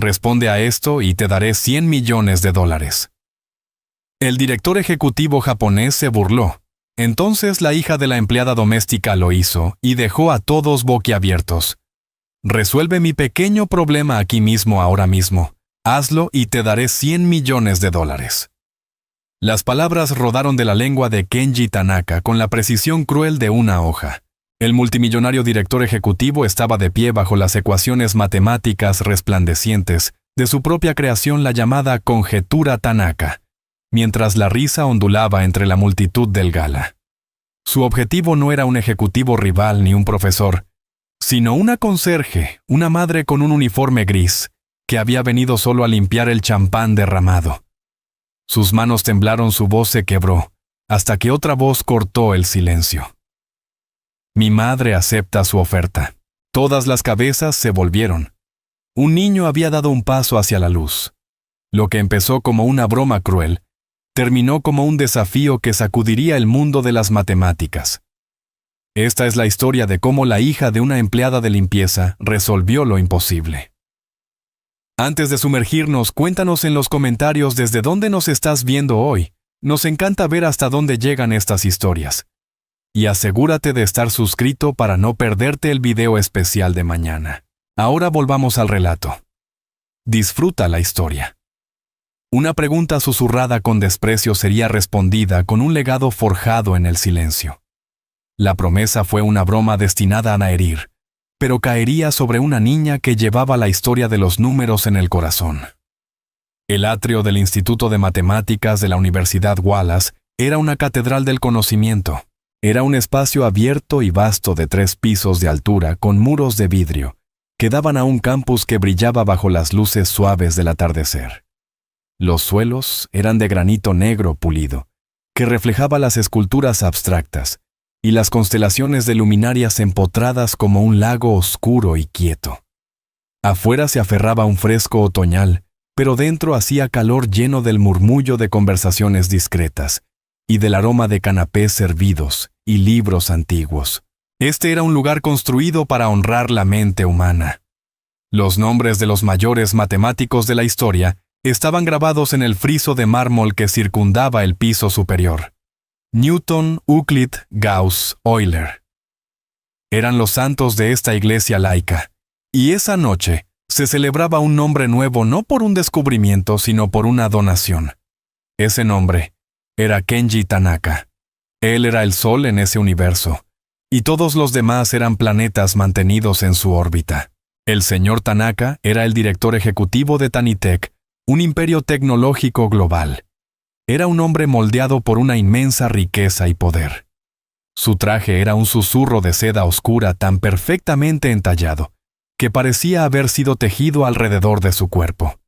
Responde a esto y te daré $100 millones. El director ejecutivo japonés se burló. Entonces la hija de la empleada doméstica lo hizo y dejó a todos boquiabiertos. Resuelve mi pequeño problema aquí mismo, ahora mismo. Hazlo y te daré $100 millones. Las palabras rodaron de la lengua de Kenji Tanaka con la precisión cruel de una hoja. El multimillonario director ejecutivo estaba de pie bajo las ecuaciones matemáticas resplandecientes de su propia creación, la llamada conjetura Tanaka, mientras la risa ondulaba entre la multitud del gala. Su objetivo no era un ejecutivo rival ni un profesor, sino una conserje, una madre con un uniforme gris, que había venido solo a limpiar el champán derramado. Sus manos temblaron, su voz se quebró, hasta que otra voz cortó el silencio. Mi madre acepta su oferta. Todas las cabezas se volvieron. Un niño había dado un paso hacia la luz. Lo que empezó como una broma cruel, terminó como un desafío que sacudiría el mundo de las matemáticas. Esta es la historia de cómo la hija de una empleada de limpieza resolvió lo imposible. Antes de sumergirnos, cuéntanos en los comentarios desde dónde nos estás viendo hoy. Nos encanta ver hasta dónde llegan estas historias. Y asegúrate de estar suscrito para no perderte el video especial de mañana. Ahora volvamos al relato. Disfruta la historia. Una pregunta susurrada con desprecio sería respondida con un legado forjado en el silencio. La promesa fue una broma destinada a herir, pero caería sobre una niña que llevaba la historia de los números en el corazón. El atrio del Instituto de Matemáticas de la Universidad Wallace era una catedral del conocimiento. Era un espacio abierto y vasto de 3 pisos de altura con muros de vidrio, que daban a un campus que brillaba bajo las luces suaves del atardecer. Los suelos eran de granito negro pulido, que reflejaba las esculturas abstractas, y las constelaciones de luminarias empotradas como un lago oscuro y quieto. Afuera se aferraba un fresco otoñal, pero dentro hacía calor lleno del murmullo de conversaciones discretas, y del aroma de canapés servidos y libros antiguos. Este era un lugar construido para honrar la mente humana. Los nombres de los mayores matemáticos de la historia estaban grabados en el friso de mármol que circundaba el piso superior. Newton, Euclid, Gauss, Euler. Eran los santos de esta iglesia laica, y esa noche se celebraba un nombre nuevo no por un descubrimiento, sino por una donación. Ese nombre era Kenji Tanaka. Él era el sol en ese universo, y todos los demás eran planetas mantenidos en su órbita. El señor Tanaka era el director ejecutivo de Tanitech, un imperio tecnológico global. Era un hombre moldeado por una inmensa riqueza y poder. Su traje era un susurro de seda oscura tan perfectamente entallado, que parecía haber sido tejido alrededor de su cuerpo.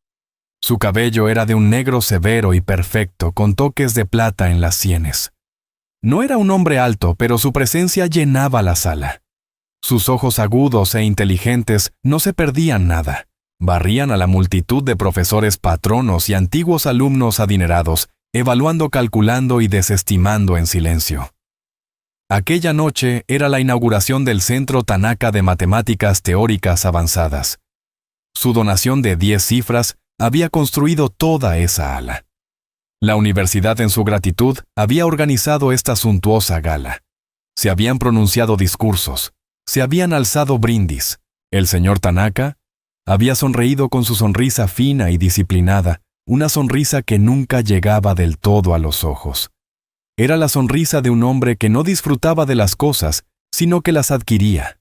Su cabello era de un negro severo y perfecto, con toques de plata en las sienes. No era un hombre alto, pero su presencia llenaba la sala. Sus ojos agudos e inteligentes no se perdían nada. Barrían a la multitud de profesores patronos y antiguos alumnos adinerados, evaluando, calculando y desestimando en silencio. Aquella noche era la inauguración del Centro Tanaka de Matemáticas Teóricas Avanzadas. Su donación de 10 cifras había construido toda esa ala. La universidad, en su gratitud, había organizado esta suntuosa gala. Se habían pronunciado discursos, se habían alzado brindis. El señor Tanaka había sonreído con su sonrisa fina y disciplinada, una sonrisa que nunca llegaba del todo a los ojos. Era la sonrisa de un hombre que no disfrutaba de las cosas, sino que las adquiría.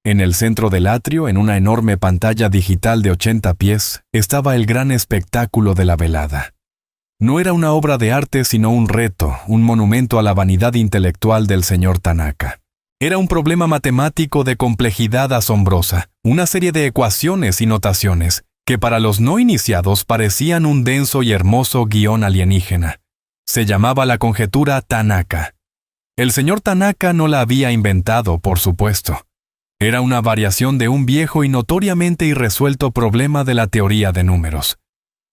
En el centro del atrio, en una enorme pantalla digital de 80 pies, estaba el gran espectáculo de la velada. No era una obra de arte, sino un reto, un monumento a la vanidad intelectual del señor Tanaka. Era un problema matemático de complejidad asombrosa, una serie de ecuaciones y notaciones, que para los no iniciados parecían un denso y hermoso guión alienígena. Se llamaba la conjetura Tanaka. El señor Tanaka no la había inventado, por supuesto. Era una variación de un viejo y notoriamente irresuelto problema de la teoría de números.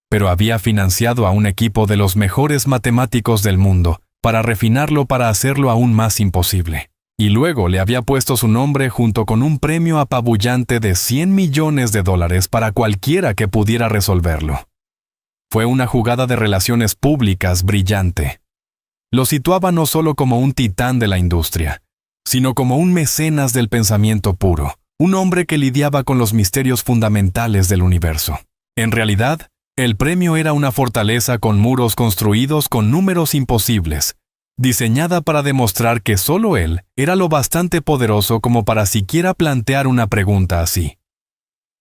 Pero había financiado a un equipo de los mejores matemáticos del mundo para refinarlo, para hacerlo aún más imposible. Y luego le había puesto su nombre junto con un premio apabullante de $100 millones para cualquiera que pudiera resolverlo. Fue una jugada de relaciones públicas brillante. Lo situaba no solo como un titán de la industria, sino como un mecenas del pensamiento puro, un hombre que lidiaba con los misterios fundamentales del universo. En realidad, el premio era una fortaleza con muros construidos con números imposibles, diseñada para demostrar que solo él era lo bastante poderoso como para siquiera plantear una pregunta así.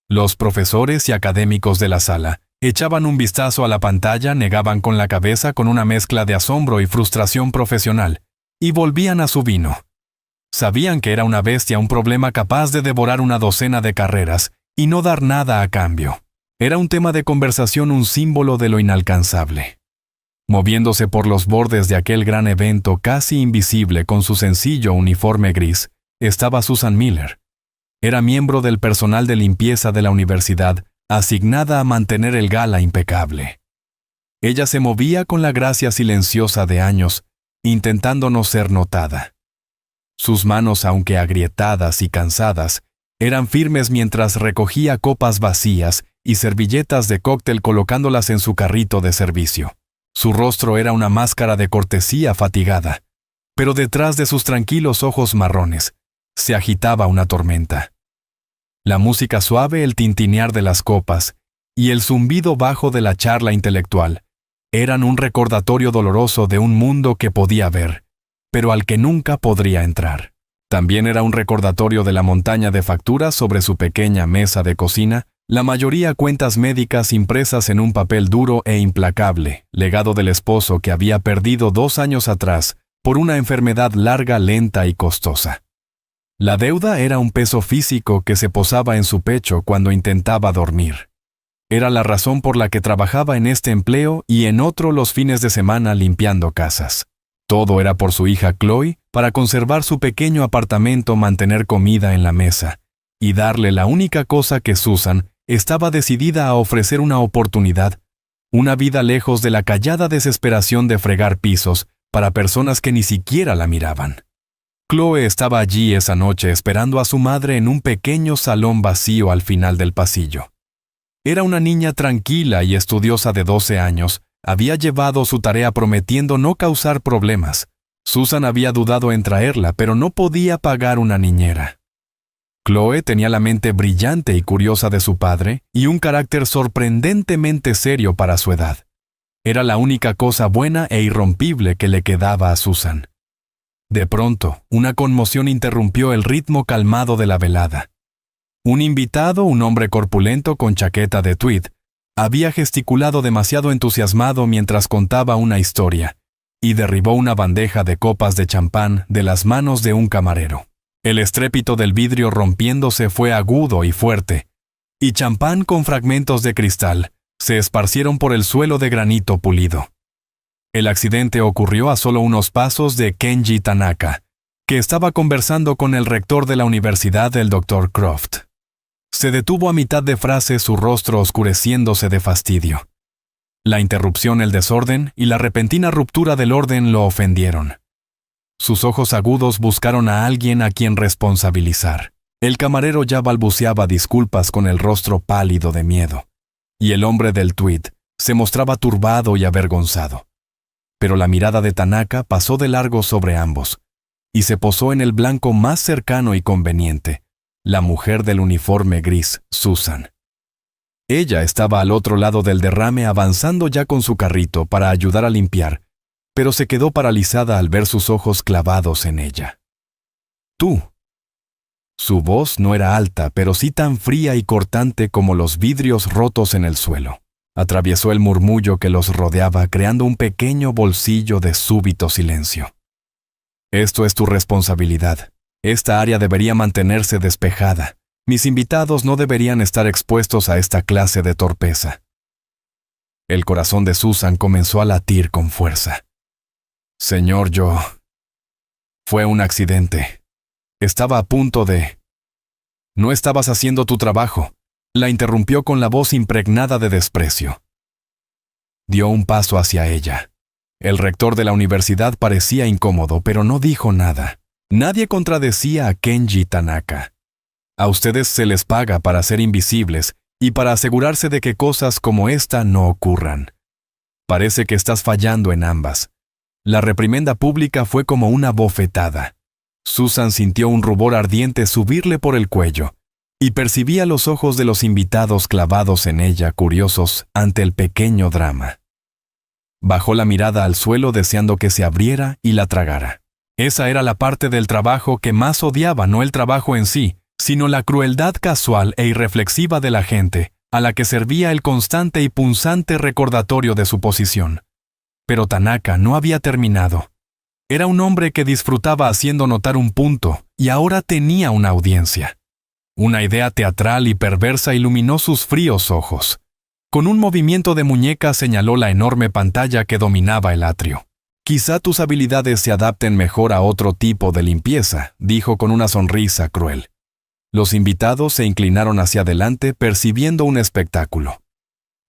Los profesores y académicos de la sala echaban un vistazo a la pantalla, negaban con la cabeza con una mezcla de asombro y frustración profesional, y volvían a su vino. Sabían que era una bestia, un problema capaz de devorar una docena de carreras y no dar nada a cambio. Era un tema de conversación, un símbolo de lo inalcanzable. Moviéndose por los bordes de aquel gran evento casi invisible con su sencillo uniforme gris, estaba Susan Miller. Era miembro del personal de limpieza de la universidad, asignada a mantener el gala impecable. Ella se movía con la gracia silenciosa de años, intentando no ser notada. Sus manos, aunque agrietadas y cansadas, eran firmes mientras recogía copas vacías y servilletas de cóctel colocándolas en su carrito de servicio. Su rostro era una máscara de cortesía fatigada, pero detrás de sus tranquilos ojos marrones se agitaba una tormenta. La música suave, el tintinear de las copas y el zumbido bajo de la charla intelectual eran un recordatorio doloroso de un mundo que podía ver, pero al que nunca podría entrar. También era un recordatorio de la montaña de facturas sobre su pequeña mesa de cocina, la mayoría cuentas médicas impresas en un papel duro e implacable, legado del esposo que había perdido 2 años atrás por una enfermedad larga, lenta y costosa. La deuda era un peso físico que se posaba en su pecho cuando intentaba dormir. Era la razón por la que trabajaba en este empleo y en otro los fines de semana limpiando casas. Todo era por su hija Chloe, para conservar su pequeño apartamento, mantener comida en la mesa y darle la única cosa que Susan estaba decidida a ofrecer: una oportunidad, una vida lejos de la callada desesperación de fregar pisos para personas que ni siquiera la miraban. Chloe estaba allí esa noche esperando a su madre en un pequeño salón vacío al final del pasillo. Era una niña tranquila y estudiosa de 12 años. Había llevado su tarea prometiendo no causar problemas. Susan había dudado en traerla, pero no podía pagar una niñera. Chloe tenía la mente brillante y curiosa de su padre y un carácter sorprendentemente serio para su edad. Era la única cosa buena e irrompible que le quedaba a Susan. De pronto, una conmoción interrumpió el ritmo calmado de la velada. Un invitado, un hombre corpulento con chaqueta de tweed, había gesticulado demasiado entusiasmado mientras contaba una historia, y derribó una bandeja de copas de champán de las manos de un camarero. El estrépito del vidrio rompiéndose fue agudo y fuerte, y champán con fragmentos de cristal se esparcieron por el suelo de granito pulido. El accidente ocurrió a solo unos pasos de Kenji Tanaka, que estaba conversando con el rector de la universidad, el Dr. Croft. Se detuvo a mitad de frase, su rostro oscureciéndose de fastidio. La interrupción, el desorden y la repentina ruptura del orden lo ofendieron. Sus ojos agudos buscaron a alguien a quien responsabilizar. El camarero ya balbuceaba disculpas con el rostro pálido de miedo, y el hombre del tweed se mostraba turbado y avergonzado. Pero la mirada de Tanaka pasó de largo sobre ambos, y se posó en el blanco más cercano y conveniente, la mujer del uniforme gris, Susan. Ella estaba al otro lado del derrame, avanzando ya con su carrito para ayudar a limpiar, pero se quedó paralizada al ver sus ojos clavados en ella. «Tú». Su voz no era alta, pero sí tan fría y cortante como los vidrios rotos en el suelo. Atravesó el murmullo que los rodeaba, creando un pequeño bolsillo de súbito silencio. «Esto es tu responsabilidad. Esta área debería mantenerse despejada. Mis invitados no deberían estar expuestos a esta clase de torpeza». El corazón de Susan comenzó a latir con fuerza. «Señor, fue un accidente. Estaba a punto de...» «No estabas haciendo tu trabajo», la interrumpió con la voz impregnada de desprecio. Dio un paso hacia ella. El rector de la universidad parecía incómodo, pero no dijo nada. Nadie contradecía a Kenji Tanaka. A ustedes se les paga para ser invisibles y para asegurarse de que cosas como esta no ocurran. Parece que estás fallando en ambas. La reprimenda pública fue como una bofetada. Susan sintió un rubor ardiente subirle por el cuello y percibía los ojos de los invitados clavados en ella, curiosos ante el pequeño drama. Bajó la mirada al suelo deseando que se abriera y la tragara. Esa era la parte del trabajo que más odiaba, no el trabajo en sí, sino la crueldad casual e irreflexiva de la gente, a la que servía el constante y punzante recordatorio de su posición. Pero Tanaka no había terminado. Era un hombre que disfrutaba haciendo notar un punto, y ahora tenía una audiencia. Una idea teatral y perversa iluminó sus fríos ojos. Con un movimiento de muñeca señaló la enorme pantalla que dominaba el atrio. «Quizá tus habilidades se adapten mejor a otro tipo de limpieza», dijo con una sonrisa cruel. Los invitados se inclinaron hacia adelante percibiendo un espectáculo.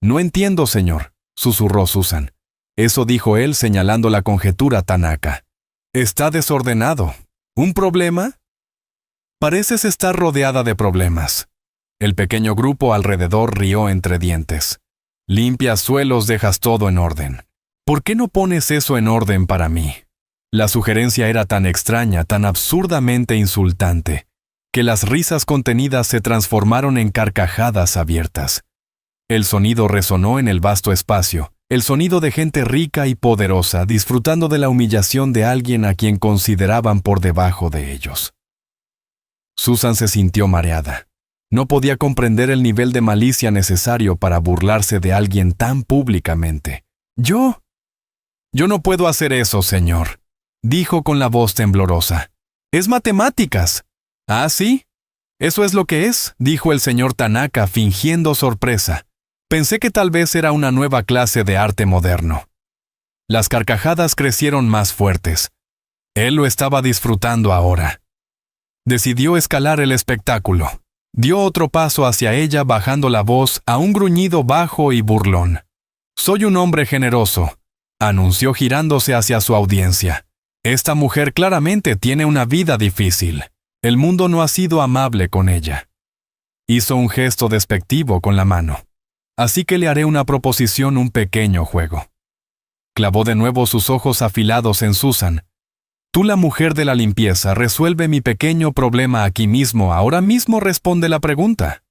«No entiendo, señor», susurró Susan. Eso dijo él señalando la conjetura Tanaka. «Está desordenado. ¿Un problema?» «Pareces estar rodeada de problemas». El pequeño grupo alrededor rió entre dientes. «Limpias suelos, dejas todo en orden. ¿Por qué no pones eso en orden para mí?» La sugerencia era tan extraña, tan absurdamente insultante, que las risas contenidas se transformaron en carcajadas abiertas. El sonido resonó en el vasto espacio, el sonido de gente rica y poderosa disfrutando de la humillación de alguien a quien consideraban por debajo de ellos. Susan se sintió mareada. No podía comprender el nivel de malicia necesario para burlarse de alguien tan públicamente. «Yo no puedo hacer eso, señor», dijo con la voz temblorosa. «Es matemáticas». «¿Ah, sí? Eso es lo que es», dijo el señor Tanaka fingiendo sorpresa. «Pensé que tal vez era una nueva clase de arte moderno». Las carcajadas crecieron más fuertes. Él lo estaba disfrutando ahora. Decidió escalar el espectáculo. Dio otro paso hacia ella bajando la voz a un gruñido bajo y burlón. «Soy un hombre generoso», anunció girándose hacia su audiencia. «Esta mujer claramente tiene una vida difícil. El mundo no ha sido amable con ella». Hizo un gesto despectivo con la mano. «Así que le haré una proposición, un pequeño juego». Clavó de nuevo sus ojos afilados en Susan. «Tú, la mujer de la limpieza, resuelve mi pequeño problema aquí mismo, ahora mismo responde la pregunta».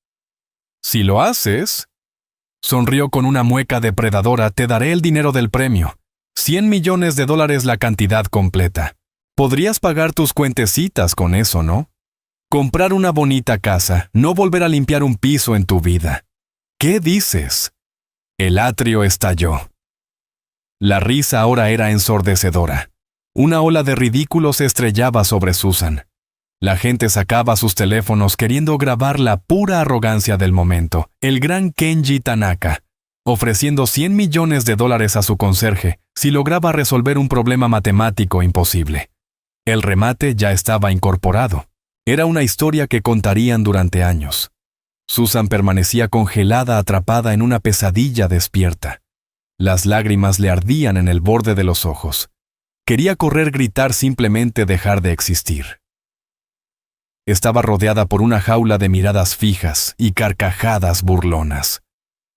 «Si lo haces», sonrió con una mueca depredadora, «te daré el dinero del premio. $100 millones la cantidad completa. Podrías pagar tus cuentecitas con eso, ¿no? Comprar una bonita casa, no volver a limpiar un piso en tu vida. ¿Qué dices?» El atrio estalló. La risa ahora era ensordecedora. Una ola de ridículo se estrellaba sobre Susan. La gente sacaba sus teléfonos queriendo grabar la pura arrogancia del momento, el gran Kenji Tanaka, ofreciendo $100 millones a su conserje si lograba resolver un problema matemático imposible. El remate ya estaba incorporado. Era una historia que contarían durante años. Susan permanecía congelada, atrapada en una pesadilla despierta. Las lágrimas le ardían en el borde de los ojos. Quería correr, gritar, simplemente dejar de existir. Estaba rodeada por una jaula de miradas fijas y carcajadas burlonas.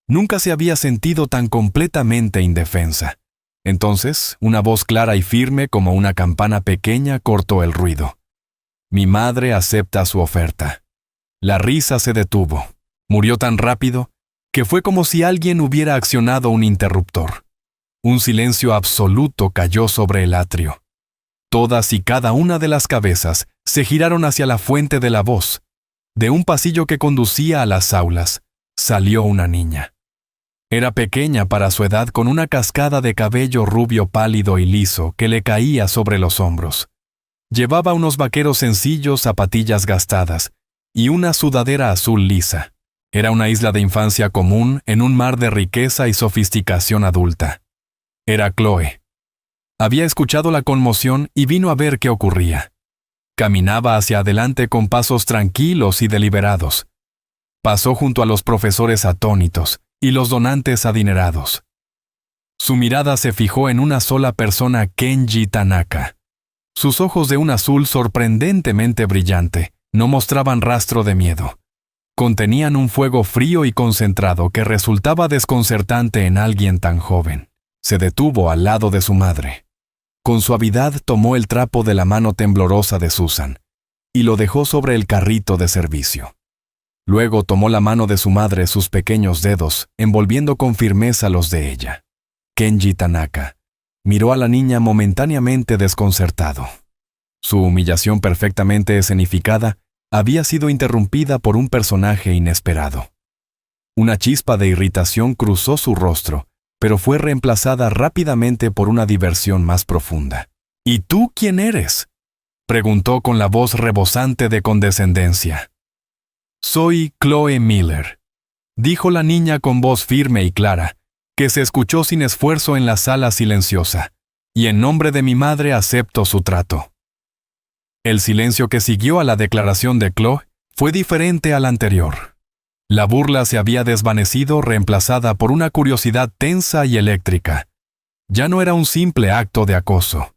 Nunca se había sentido tan completamente indefensa. Entonces, una voz clara y firme como una campana pequeña cortó el ruido. «Mi madre acepta su oferta». La risa se detuvo. Murió tan rápido que fue como si alguien hubiera accionado un interruptor. Un silencio absoluto cayó sobre el atrio. Todas y cada una de las cabezas se giraron hacia la fuente de la voz. De un pasillo que conducía a las aulas, salió una niña. Era pequeña para su edad, con una cascada de cabello rubio pálido y liso que le caía sobre los hombros. Llevaba unos vaqueros sencillos, zapatillas gastadas y una sudadera azul lisa. Era una isla de infancia común en un mar de riqueza y sofisticación adulta. Era Chloe. Había escuchado la conmoción y vino a ver qué ocurría. Caminaba hacia adelante con pasos tranquilos y deliberados. Pasó junto a los profesores atónitos y los donantes adinerados. Su mirada se fijó en una sola persona, Kenji Tanaka. Sus ojos de un azul sorprendentemente brillante no mostraban rastro de miedo. Contenían un fuego frío y concentrado que resultaba desconcertante en alguien tan joven. Se detuvo al lado de su madre. Con suavidad tomó el trapo de la mano temblorosa de Susan y lo dejó sobre el carrito de servicio. Luego tomó la mano de su madre sus pequeños dedos, envolviendo con firmeza los de ella. Kenji Tanaka miró a la niña momentáneamente desconcertado. Su humillación perfectamente escenificada había sido interrumpida por un personaje inesperado. Una chispa de irritación cruzó su rostro, pero fue reemplazada rápidamente por una diversión más profunda. ¿Y tú quién eres?, preguntó con la voz rebosante de condescendencia. Soy Chloe Miller, dijo la niña con voz firme y clara, que se escuchó sin esfuerzo en la sala silenciosa, y en nombre de mi madre acepto su trato. El silencio que siguió a la declaración de Chloe fue diferente al anterior. La burla se había desvanecido, reemplazada por una curiosidad tensa y eléctrica. Ya no era un simple acto de acoso.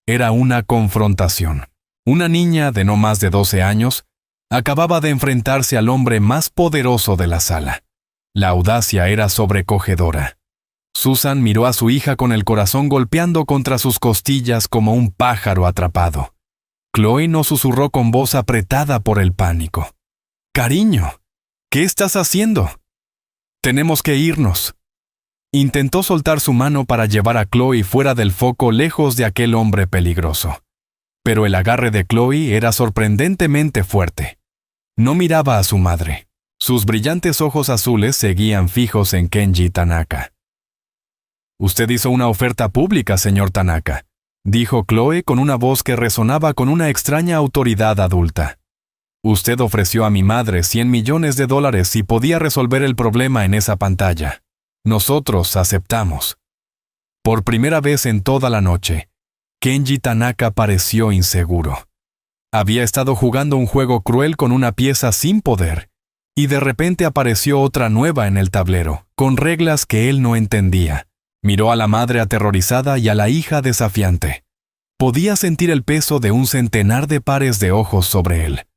Era una confrontación. Una niña de no más de 12 años acababa de enfrentarse al hombre más poderoso de la sala. La audacia era sobrecogedora. Susan miró a su hija con el corazón golpeando contra sus costillas como un pájaro atrapado. Chloe no susurró con voz apretada por el pánico. «Cariño, ¿qué estás haciendo? Tenemos que irnos». Intentó soltar su mano para llevar a Chloe fuera del foco, lejos de aquel hombre peligroso. Pero el agarre de Chloe era sorprendentemente fuerte. No miraba a su madre. Sus brillantes ojos azules seguían fijos en Kenji Tanaka. «Usted hizo una oferta pública, señor Tanaka», dijo Chloe con una voz que resonaba con una extraña autoridad adulta. «Usted ofreció a mi madre $100 millones si podía resolver el problema en esa pantalla. Nosotros aceptamos». Por primera vez en toda la noche, Kenji Tanaka pareció inseguro. Había estado jugando un juego cruel con una pieza sin poder, y de repente apareció otra nueva en el tablero, con reglas que él no entendía. Miró a la madre aterrorizada y a la hija desafiante. Podía sentir el peso de un centenar de pares de ojos sobre él.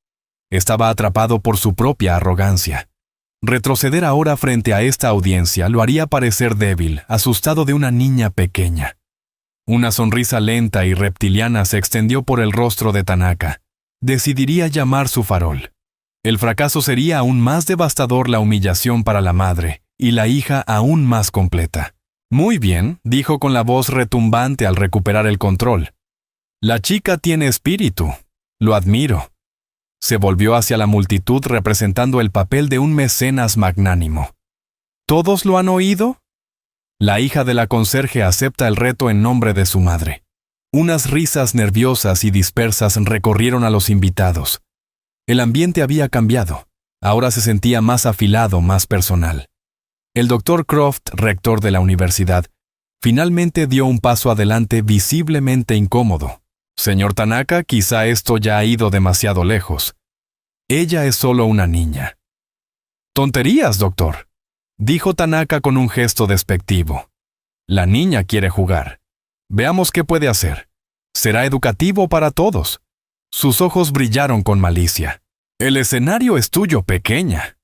Estaba atrapado por su propia arrogancia. Retroceder ahora frente a esta audiencia lo haría parecer débil, asustado de una niña pequeña. Una sonrisa lenta y reptiliana se extendió por el rostro de Tanaka. Decidiría llamar su farol. El fracaso sería aún más devastador, la humillación para la madre, y la hija aún más completa. «Muy bien», dijo con la voz retumbante al recuperar el control. «La chica tiene espíritu. Lo admiro». Se volvió hacia la multitud representando el papel de un mecenas magnánimo. «¿Todos lo han oído?». La hija de la conserje acepta el reto en nombre de su madre. Unas risas nerviosas y dispersas recorrieron a los invitados. El ambiente había cambiado. Ahora se sentía más afilado, más personal. El Dr. Croft, rector de la universidad, finalmente dio un paso adelante visiblemente incómodo. «Señor Tanaka, quizá esto ya ha ido demasiado lejos. Ella es solo una niña». «Tonterías, doctor», dijo Tanaka con un gesto despectivo. «La niña quiere jugar. Veamos qué puede hacer. Será educativo para todos». Sus ojos brillaron con malicia. «El escenario es tuyo, pequeña».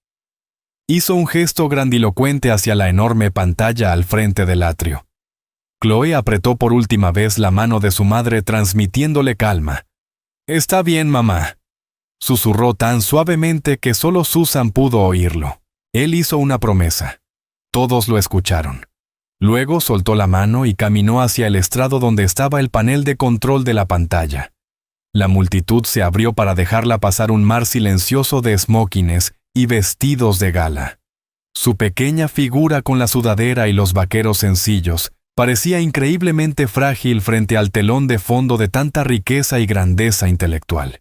Hizo un gesto grandilocuente hacia la enorme pantalla al frente del atrio. Chloe apretó por última vez la mano de su madre, transmitiéndole calma. «Está bien, mamá», susurró tan suavemente que solo Susan pudo oírlo. Él hizo una promesa. Todos lo escucharon. Luego soltó la mano y caminó hacia el estrado donde estaba el panel de control de la pantalla. La multitud se abrió para dejarla pasar, un mar silencioso de smokines y vestidos de gala. Su pequeña figura con la sudadera y los vaqueros sencillos parecía increíblemente frágil frente al telón de fondo de tanta riqueza y grandeza intelectual.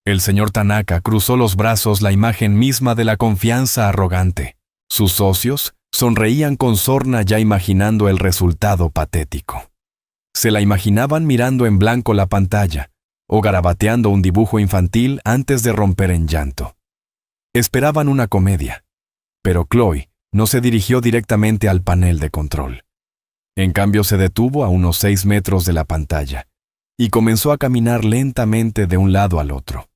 El señor Tanaka cruzó los brazos, la imagen misma de la confianza arrogante. Sus socios sonreían con sorna, ya imaginando el resultado patético. Se la imaginaban mirando en blanco la pantalla o garabateando un dibujo infantil antes de romper en llanto. Esperaban una comedia, pero Chloe no se dirigió directamente al panel de control. En cambio, se detuvo a unos 6 metros de la pantalla y comenzó a caminar lentamente de un lado al otro.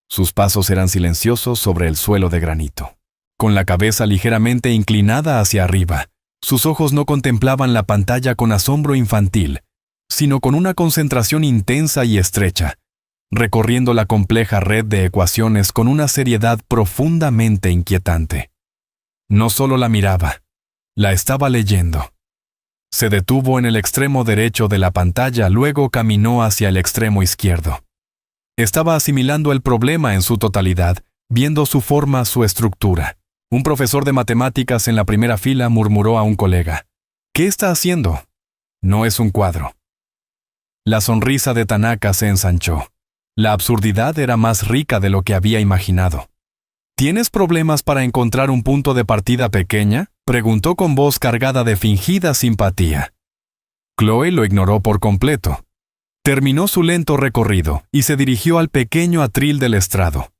Sus pasos eran silenciosos sobre el suelo de granito. Con la cabeza ligeramente inclinada hacia arriba, sus ojos no contemplaban la pantalla con asombro infantil, sino con una concentración intensa y estrecha, recorriendo la compleja red de ecuaciones con una seriedad profundamente inquietante. No solo la miraba, la estaba leyendo. Se detuvo en el extremo derecho de la pantalla, luego caminó hacia el extremo izquierdo. Estaba asimilando el problema en su totalidad, viendo su forma, su estructura. Un profesor de matemáticas en la primera fila murmuró a un colega: «¿Qué está haciendo? No es un cuadro». La sonrisa de Tanaka se ensanchó. La absurdidad era más rica de lo que había imaginado. «¿Tienes problemas para encontrar un punto de partida pequeña?», preguntó con voz cargada de fingida simpatía. Chloe lo ignoró por completo. Terminó su lento recorrido y se dirigió al pequeño atril del estrado.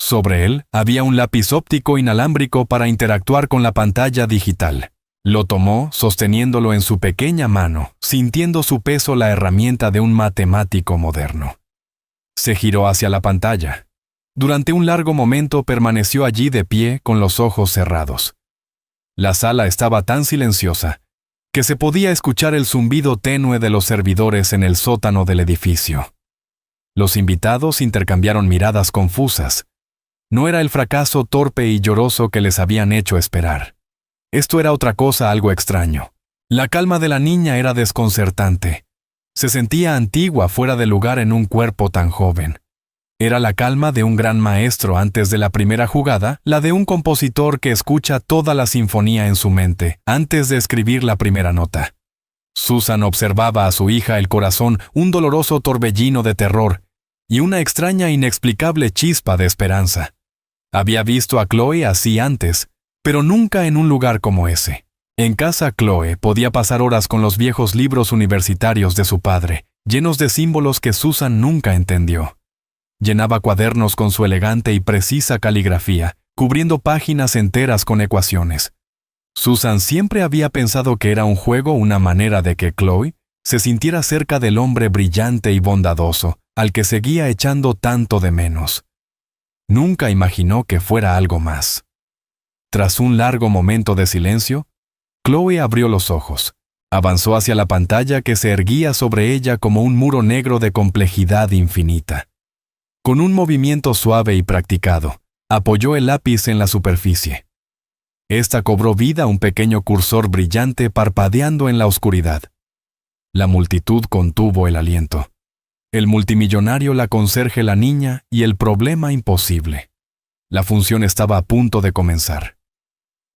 Sobre él había un lápiz óptico inalámbrico para interactuar con la pantalla digital. Lo tomó, sosteniéndolo en su pequeña mano, sintiendo su peso la herramienta de un matemático moderno. Se giró hacia la pantalla. Durante un largo momento permaneció allí de pie con los ojos cerrados. La sala estaba tan silenciosa que se podía escuchar el zumbido tenue de los servidores en el sótano del edificio. Los invitados intercambiaron miradas confusas. No era el fracaso torpe y lloroso que les habían hecho esperar. Esto era otra cosa algo extraño. La calma de la niña era desconcertante. Se sentía antigua, fuera de lugar en un cuerpo tan joven. Era la calma de un gran maestro antes de la primera jugada, la de un compositor que escucha toda la sinfonía en su mente antes de escribir la primera nota. Susan observaba a su hija el corazón, un doloroso torbellino de terror y una extraña inexplicable chispa de esperanza. Había visto a Chloe así antes, pero nunca en un lugar como ese. En casa, Chloe podía pasar horas con los viejos libros universitarios de su padre, llenos de símbolos que Susan nunca entendió. Llenaba cuadernos con su elegante y precisa caligrafía, cubriendo páginas enteras con ecuaciones. Susan siempre había pensado que era un juego, una manera de que Chloe se sintiera cerca del hombre brillante y bondadoso, al que seguía echando tanto de menos. Nunca imaginó que fuera algo más. Tras un largo momento de silencio, Chloe abrió los ojos. Avanzó hacia la pantalla que se erguía sobre ella como un muro negro de complejidad infinita. Con un movimiento suave y practicado, apoyó el lápiz en la superficie. Esta cobró vida un pequeño cursor brillante parpadeando en la oscuridad. La multitud contuvo el aliento. El multimillonario, la conserje, la niña y el problema imposible. La función estaba a punto de comenzar.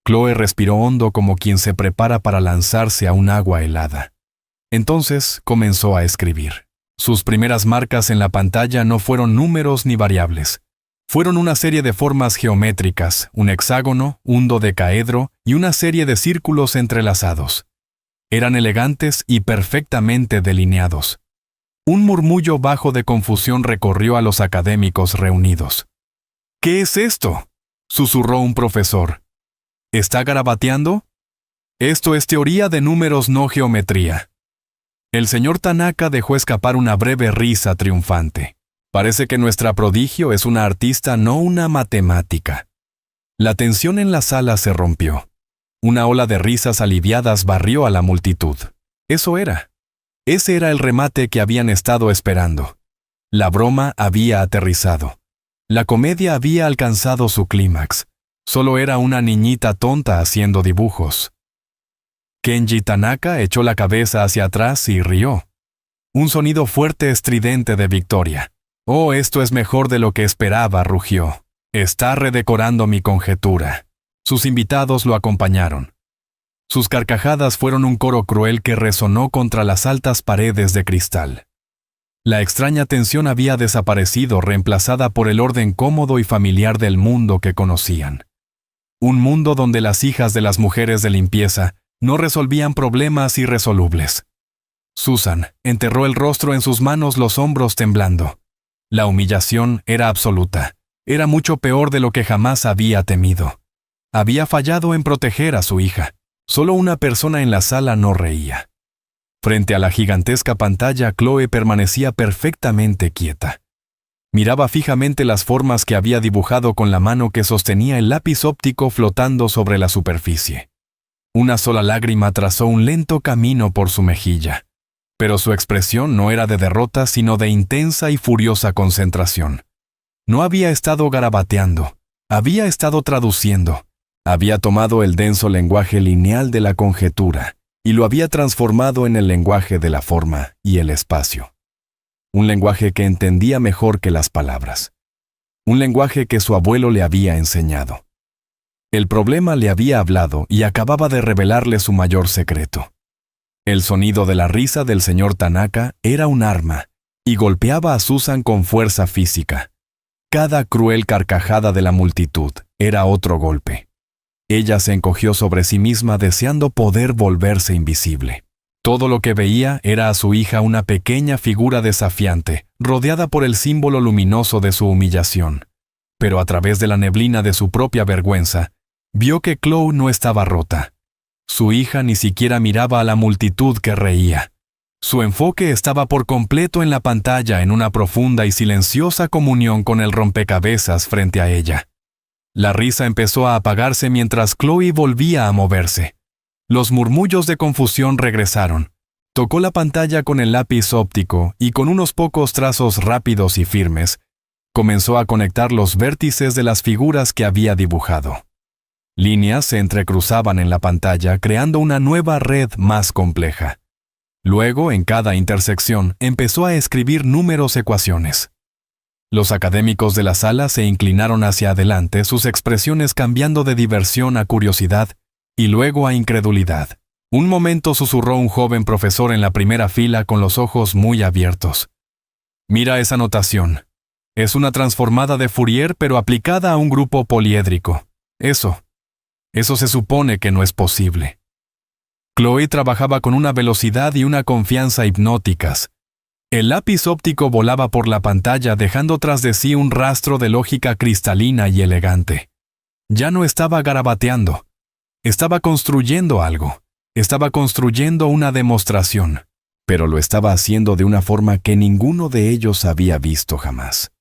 Chloe respiró hondo como quien se prepara para lanzarse a un agua helada. Entonces comenzó a escribir. Sus primeras marcas en la pantalla no fueron números ni variables. Fueron una serie de formas geométricas, un hexágono, un dodecaedro y una serie de círculos entrelazados. Eran elegantes y perfectamente delineados. Un murmullo bajo de confusión recorrió a los académicos reunidos. «¿Qué es esto?», susurró un profesor. «¿Está garabateando? Esto es teoría de números, no geometría». El señor Tanaka dejó escapar una breve risa triunfante. Parece que nuestra prodigio es una artista, no una matemática. La tensión en la sala se rompió. Una ola de risas aliviadas barrió a la multitud. Eso era. Ese era el remate que habían estado esperando. La broma había aterrizado. La comedia había alcanzado su clímax. Solo era una niñita tonta haciendo dibujos. Kenji Tanaka echó la cabeza hacia atrás y rió. Un sonido fuerte estridente de victoria. «Oh, esto es mejor de lo que esperaba», rugió. «Está redecorando mi conjetura». Sus invitados lo acompañaron. Sus carcajadas fueron un coro cruel que resonó contra las altas paredes de cristal. La extraña tensión había desaparecido, reemplazada por el orden cómodo y familiar del mundo que conocían. Un mundo donde las hijas de las mujeres de limpieza no resolvían problemas irresolubles. Susan enterró el rostro en sus manos, los hombros temblando. La humillación era absoluta. Era mucho peor de lo que jamás había temido. Había fallado en proteger a su hija. Solo una persona en la sala no reía. Frente a la gigantesca pantalla, Chloe permanecía perfectamente quieta. Miraba fijamente las formas que había dibujado con la mano que sostenía el lápiz óptico flotando sobre la superficie. Una sola lágrima trazó un lento camino por su mejilla, pero su expresión no era de derrota sino de intensa y furiosa concentración. No había estado garabateando, había estado traduciendo, había tomado el denso lenguaje lineal de la conjetura y lo había transformado en el lenguaje de la forma y el espacio. Un lenguaje que entendía mejor que las palabras. Un lenguaje que su abuelo le había enseñado. El problema le había hablado y acababa de revelarle su mayor secreto. El sonido de la risa del señor Tanaka era un arma y golpeaba a Susan con fuerza física. Cada cruel carcajada de la multitud era otro golpe. Ella se encogió sobre sí misma deseando poder volverse invisible. Todo lo que veía era a su hija una pequeña figura desafiante, rodeada por el símbolo luminoso de su humillación. Pero a través de la neblina de su propia vergüenza, vio que Chloe no estaba rota. Su hija ni siquiera miraba a la multitud que reía. Su enfoque estaba por completo en la pantalla en una profunda y silenciosa comunión con el rompecabezas frente a ella. La risa empezó a apagarse mientras Chloe volvía a moverse. Los murmullos de confusión regresaron. Tocó la pantalla con el lápiz óptico y con unos pocos trazos rápidos y firmes, comenzó a conectar los vértices de las figuras que había dibujado. Líneas se entrecruzaban en la pantalla creando una nueva red más compleja. Luego, en cada intersección, empezó a escribir números ecuaciones. Los académicos de la sala se inclinaron hacia adelante, sus expresiones cambiando de diversión a curiosidad y luego a incredulidad. Un momento susurró un joven profesor en la primera fila con los ojos muy abiertos. «Mira esa notación. Es una transformada de Fourier pero aplicada a un grupo poliédrico. Eso se supone que no es posible». Chloe trabajaba con una velocidad y una confianza hipnóticas. El lápiz óptico volaba por la pantalla dejando tras de sí un rastro de lógica cristalina y elegante. Ya no estaba garabateando. Estaba construyendo algo. Estaba construyendo una demostración. Pero lo estaba haciendo de una forma que ninguno de ellos había visto jamás.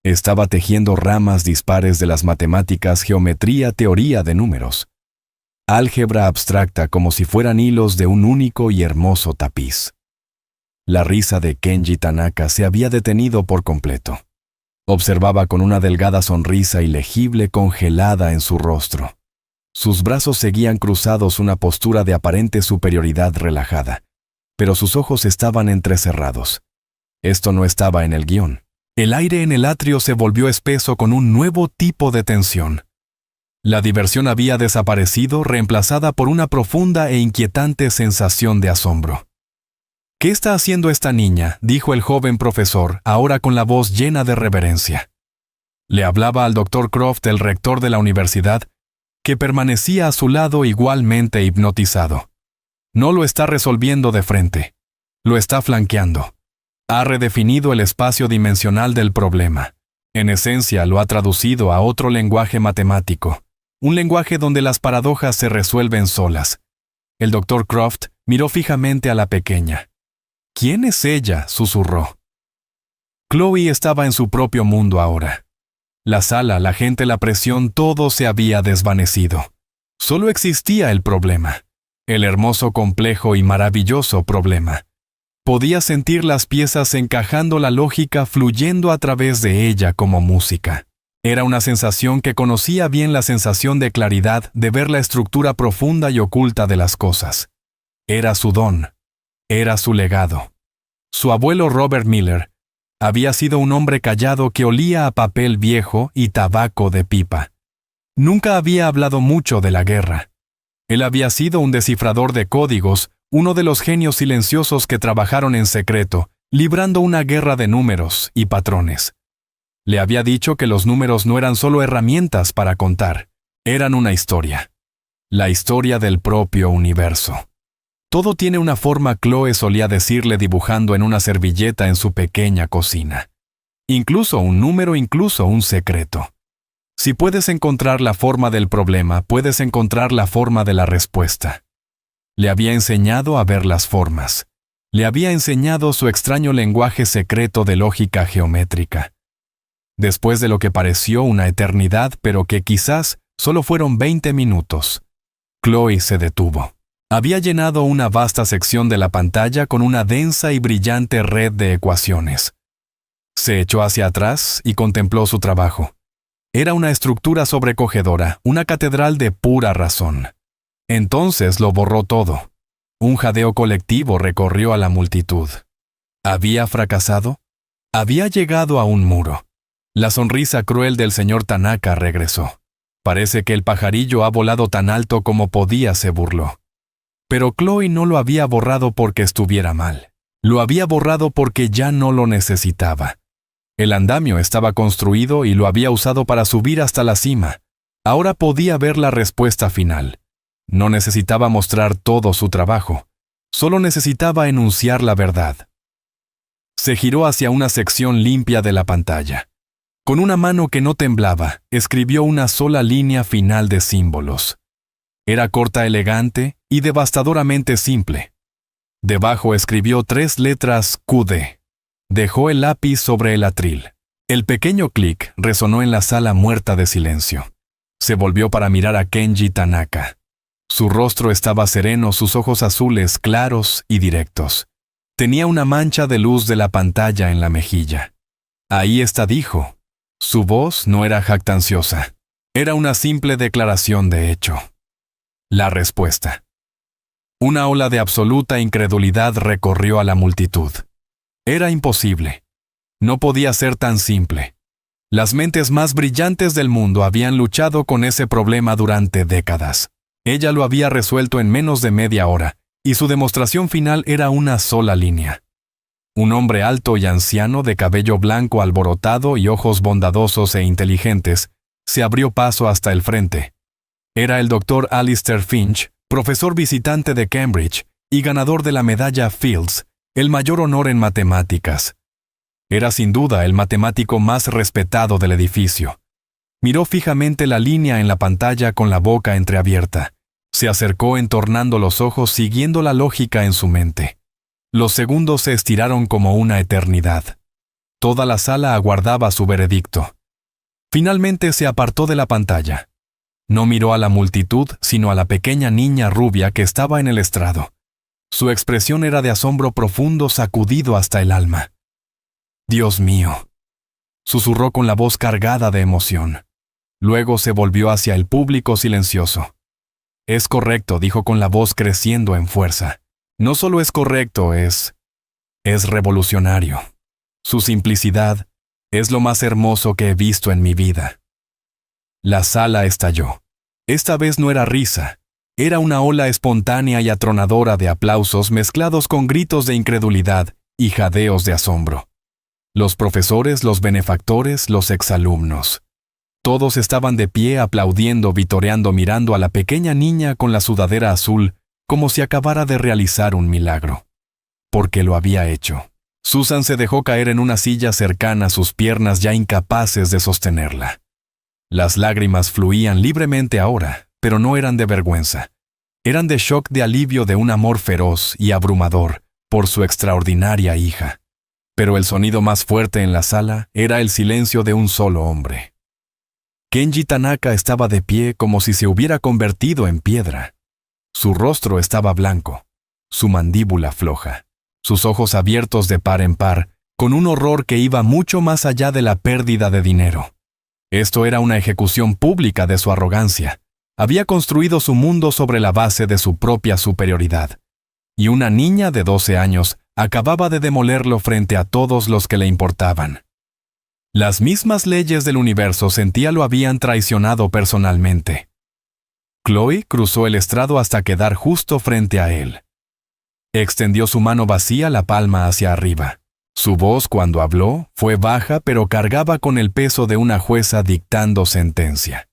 Estaba tejiendo ramas dispares de las matemáticas, geometría, teoría de números. Álgebra abstracta como si fueran hilos de un único y hermoso tapiz. La risa de Kenji Tanaka se había detenido por completo. Observaba con una delgada sonrisa ilegible congelada en su rostro. Sus brazos seguían cruzados, una postura de aparente superioridad relajada, pero sus ojos estaban entrecerrados. Esto no estaba en el guión. El aire en el atrio se volvió espeso con un nuevo tipo de tensión. La diversión había desaparecido, reemplazada por una profunda e inquietante sensación de asombro. «¿Qué está haciendo esta niña?», dijo el joven profesor, ahora con la voz llena de reverencia. Le hablaba al Dr. Croft, el rector de la universidad, que permanecía a su lado igualmente hipnotizado. No lo está resolviendo de frente. Lo está flanqueando. Ha redefinido el espacio dimensional del problema. En esencia, lo ha traducido a otro lenguaje matemático. Un lenguaje donde las paradojas se resuelven solas. El Dr. Croft miró fijamente a la pequeña. «¿Quién es ella?», susurró. Chloe estaba en su propio mundo ahora. La sala, la gente, la presión, todo se había desvanecido. Solo existía el problema. El hermoso, complejo y maravilloso problema. Podía sentir las piezas encajando, la lógica fluyendo a través de ella como música. Era una sensación que conocía bien, la sensación de claridad, de ver la estructura profunda y oculta de las cosas. Era su don. Era su legado. Su abuelo Robert Miller había sido un hombre callado que olía a papel viejo y tabaco de pipa. Nunca había hablado mucho de la guerra. Él había sido un descifrador de códigos, uno de los genios silenciosos que trabajaron en secreto, librando una guerra de números y patrones. Le había dicho que los números no eran solo herramientas para contar, eran una historia. La historia del propio universo. Todo tiene una forma, Chloe solía decirle dibujando en una servilleta en su pequeña cocina. Incluso un número, incluso un secreto. Si puedes encontrar la forma del problema, puedes encontrar la forma de la respuesta. Le había enseñado a ver las formas. Le había enseñado su extraño lenguaje secreto de lógica geométrica. Después de lo que pareció una eternidad, pero que quizás solo fueron 20 minutos, Chloe se detuvo. Había llenado una vasta sección de la pantalla con una densa y brillante red de ecuaciones. Se echó hacia atrás y contempló su trabajo. Era una estructura sobrecogedora, una catedral de pura razón. Entonces lo borró todo. Un jadeo colectivo recorrió a la multitud. ¿Había fracasado? Había llegado a un muro. La sonrisa cruel del señor Tanaka regresó. Parece que el pajarillo ha volado tan alto como podía, se burló. Pero Chloe no lo había borrado porque estuviera mal. Lo había borrado porque ya no lo necesitaba. El andamio estaba construido y lo había usado para subir hasta la cima. Ahora podía ver la respuesta final. No necesitaba mostrar todo su trabajo. Solo necesitaba enunciar la verdad. Se giró hacia una sección limpia de la pantalla. Con una mano que no temblaba, escribió una sola línea final de símbolos. Era corta, elegante y devastadoramente simple. Debajo escribió 3 letras QD. Dejó el lápiz sobre el atril. El pequeño clic resonó en la sala muerta de silencio. Se volvió para mirar a Kenji Tanaka. Su rostro estaba sereno, sus ojos azules claros y directos. Tenía una mancha de luz de la pantalla en la mejilla. Ahí está, dijo. Su voz no era jactanciosa. Era una simple declaración de hecho. La respuesta. Una ola de absoluta incredulidad recorrió a la multitud. Era imposible. No podía ser tan simple. Las mentes más brillantes del mundo habían luchado con ese problema durante décadas. Ella lo había resuelto en menos de media hora, y su demostración final era una sola línea. Un hombre alto y anciano de cabello blanco alborotado y ojos bondadosos e inteligentes se abrió paso hasta el frente. Era el Dr. Alistair Finch, profesor visitante de Cambridge y ganador de la medalla Fields, el mayor honor en matemáticas. Era sin duda el matemático más respetado del edificio. Miró fijamente la línea en la pantalla con la boca entreabierta. Se acercó entornando los ojos siguiendo la lógica en su mente. Los segundos se estiraron como una eternidad. Toda la sala aguardaba su veredicto. Finalmente se apartó de la pantalla. No miró a la multitud, sino a la pequeña niña rubia que estaba en el estrado. Su expresión era de asombro profundo sacudido hasta el alma. «Dios mío», susurró con la voz cargada de emoción. Luego se volvió hacia el público silencioso. «Es correcto», dijo con la voz creciendo en fuerza. «No solo es correcto, es revolucionario. Su simplicidad es lo más hermoso que he visto en mi vida». La sala estalló. Esta vez no era risa. Era una ola espontánea y atronadora de aplausos mezclados con gritos de incredulidad y jadeos de asombro. Los profesores, los benefactores, los exalumnos. Todos estaban de pie aplaudiendo, vitoreando, mirando a la pequeña niña con la sudadera azul como si acabara de realizar un milagro. Porque lo había hecho. Susan se dejó caer en una silla cercana, sus piernas ya incapaces de sostenerla. Las lágrimas fluían libremente ahora, pero no eran de vergüenza. Eran de shock, de alivio, de un amor feroz y abrumador por su extraordinaria hija. Pero el sonido más fuerte en la sala era el silencio de un solo hombre. Kenji Tanaka estaba de pie como si se hubiera convertido en piedra. Su rostro estaba blanco, su mandíbula floja, sus ojos abiertos de par en par, con un horror que iba mucho más allá de la pérdida de dinero. Esto era una ejecución pública de su arrogancia. Había construido su mundo sobre la base de su propia superioridad. Y una niña de 12 años acababa de demolerlo frente a todos los que le importaban. Las mismas leyes del universo, sentía, lo habían traicionado personalmente. Chloe cruzó el estrado hasta quedar justo frente a él. Extendió su mano vacía, la palma hacia arriba. Su voz, cuando habló, fue baja, pero cargaba con el peso de una jueza dictando sentencia.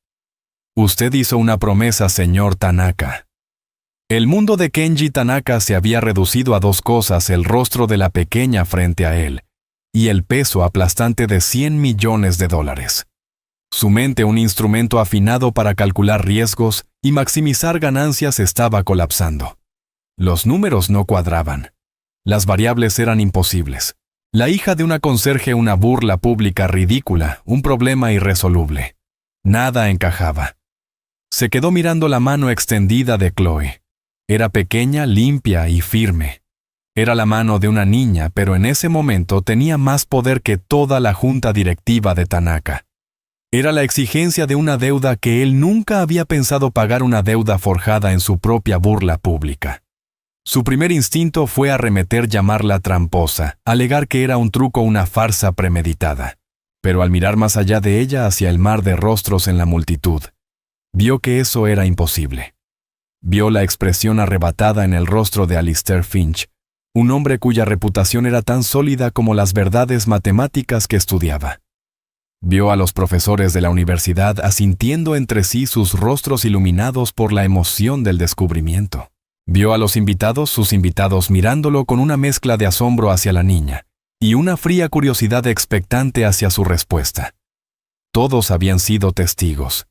«Usted hizo una promesa, señor Tanaka». El mundo de Kenji Tanaka se había reducido a 2 cosas: el rostro de la pequeña frente a él y el peso aplastante de $100 millones. Su mente, un instrumento afinado para calcular riesgos y maximizar ganancias, estaba colapsando. Los números no cuadraban. Las variables eran imposibles. La hija de una conserje, una burla pública ridícula, un problema irresoluble. Nada encajaba. Se quedó mirando la mano extendida de Chloe. Era pequeña, limpia y firme. Era la mano de una niña, pero en ese momento tenía más poder que toda la junta directiva de Tanaka. Era la exigencia de una deuda que él nunca había pensado pagar, una deuda forjada en su propia burla pública. Su primer instinto fue arremeter, llamarla tramposa, alegar que era un truco, una farsa premeditada. Pero al mirar más allá de ella hacia el mar de rostros en la multitud, vio que eso era imposible. Vio la expresión arrebatada en el rostro de Alistair Finch, un hombre cuya reputación era tan sólida como las verdades matemáticas que estudiaba. Vio a los profesores de la universidad asintiendo entre sí, sus rostros iluminados por la emoción del descubrimiento. Vio a los invitados, sus invitados, mirándolo con una mezcla de asombro hacia la niña y una fría curiosidad expectante hacia su respuesta. Todos habían sido testigos.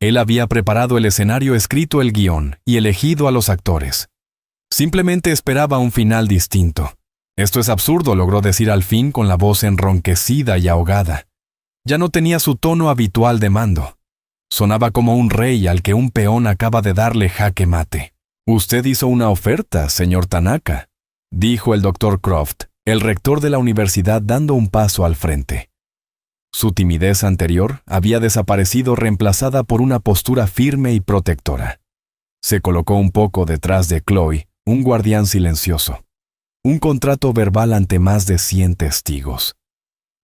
Él había preparado el escenario, escrito el guión y elegido a los actores. Simplemente esperaba un final distinto. «Esto es absurdo», logró decir al fin con la voz enronquecida y ahogada. Ya no tenía su tono habitual de mando. Sonaba como un rey al que un peón acaba de darle jaque mate. «Usted hizo una oferta, señor Tanaka», dijo el Dr. Croft, el rector de la universidad, dando un paso al frente. Su timidez anterior había desaparecido, reemplazada por una postura firme y protectora. Se colocó un poco detrás de Chloe, un guardián silencioso. Un contrato verbal ante más de 100 testigos.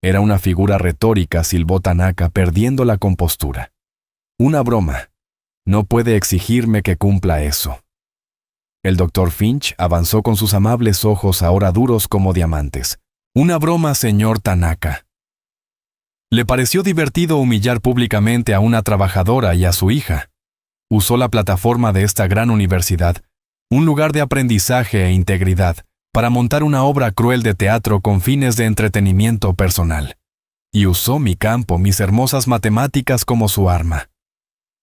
Era una figura retórica, silbó Tanaka, perdiendo la compostura. Una broma. No puede exigirme que cumpla eso. El Dr. Finch avanzó con sus amables ojos ahora duros como diamantes. Una broma, señor Tanaka. Le pareció divertido humillar públicamente a una trabajadora y a su hija. Usó la plataforma de esta gran universidad, un lugar de aprendizaje e integridad, para montar una obra cruel de teatro con fines de entretenimiento personal. Y usó mi campo, mis hermosas matemáticas, como su arma.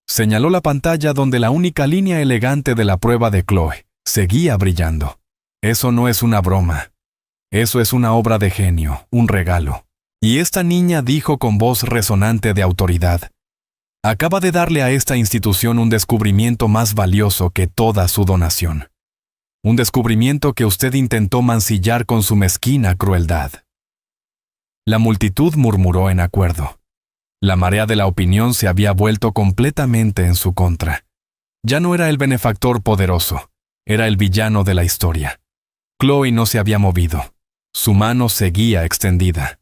Señaló la pantalla donde la única línea elegante de la prueba de Chloe seguía brillando. Eso no es una broma. Eso es una obra de genio, un regalo. Y esta niña dijo con voz resonante de autoridad: acaba de darle a esta institución un descubrimiento más valioso que toda su donación. Un descubrimiento que usted intentó mancillar con su mezquina crueldad. La multitud murmuró en acuerdo. La marea de la opinión se había vuelto completamente en su contra. Ya no era el benefactor poderoso, era el villano de la historia. Chloe no se había movido. Su mano seguía extendida.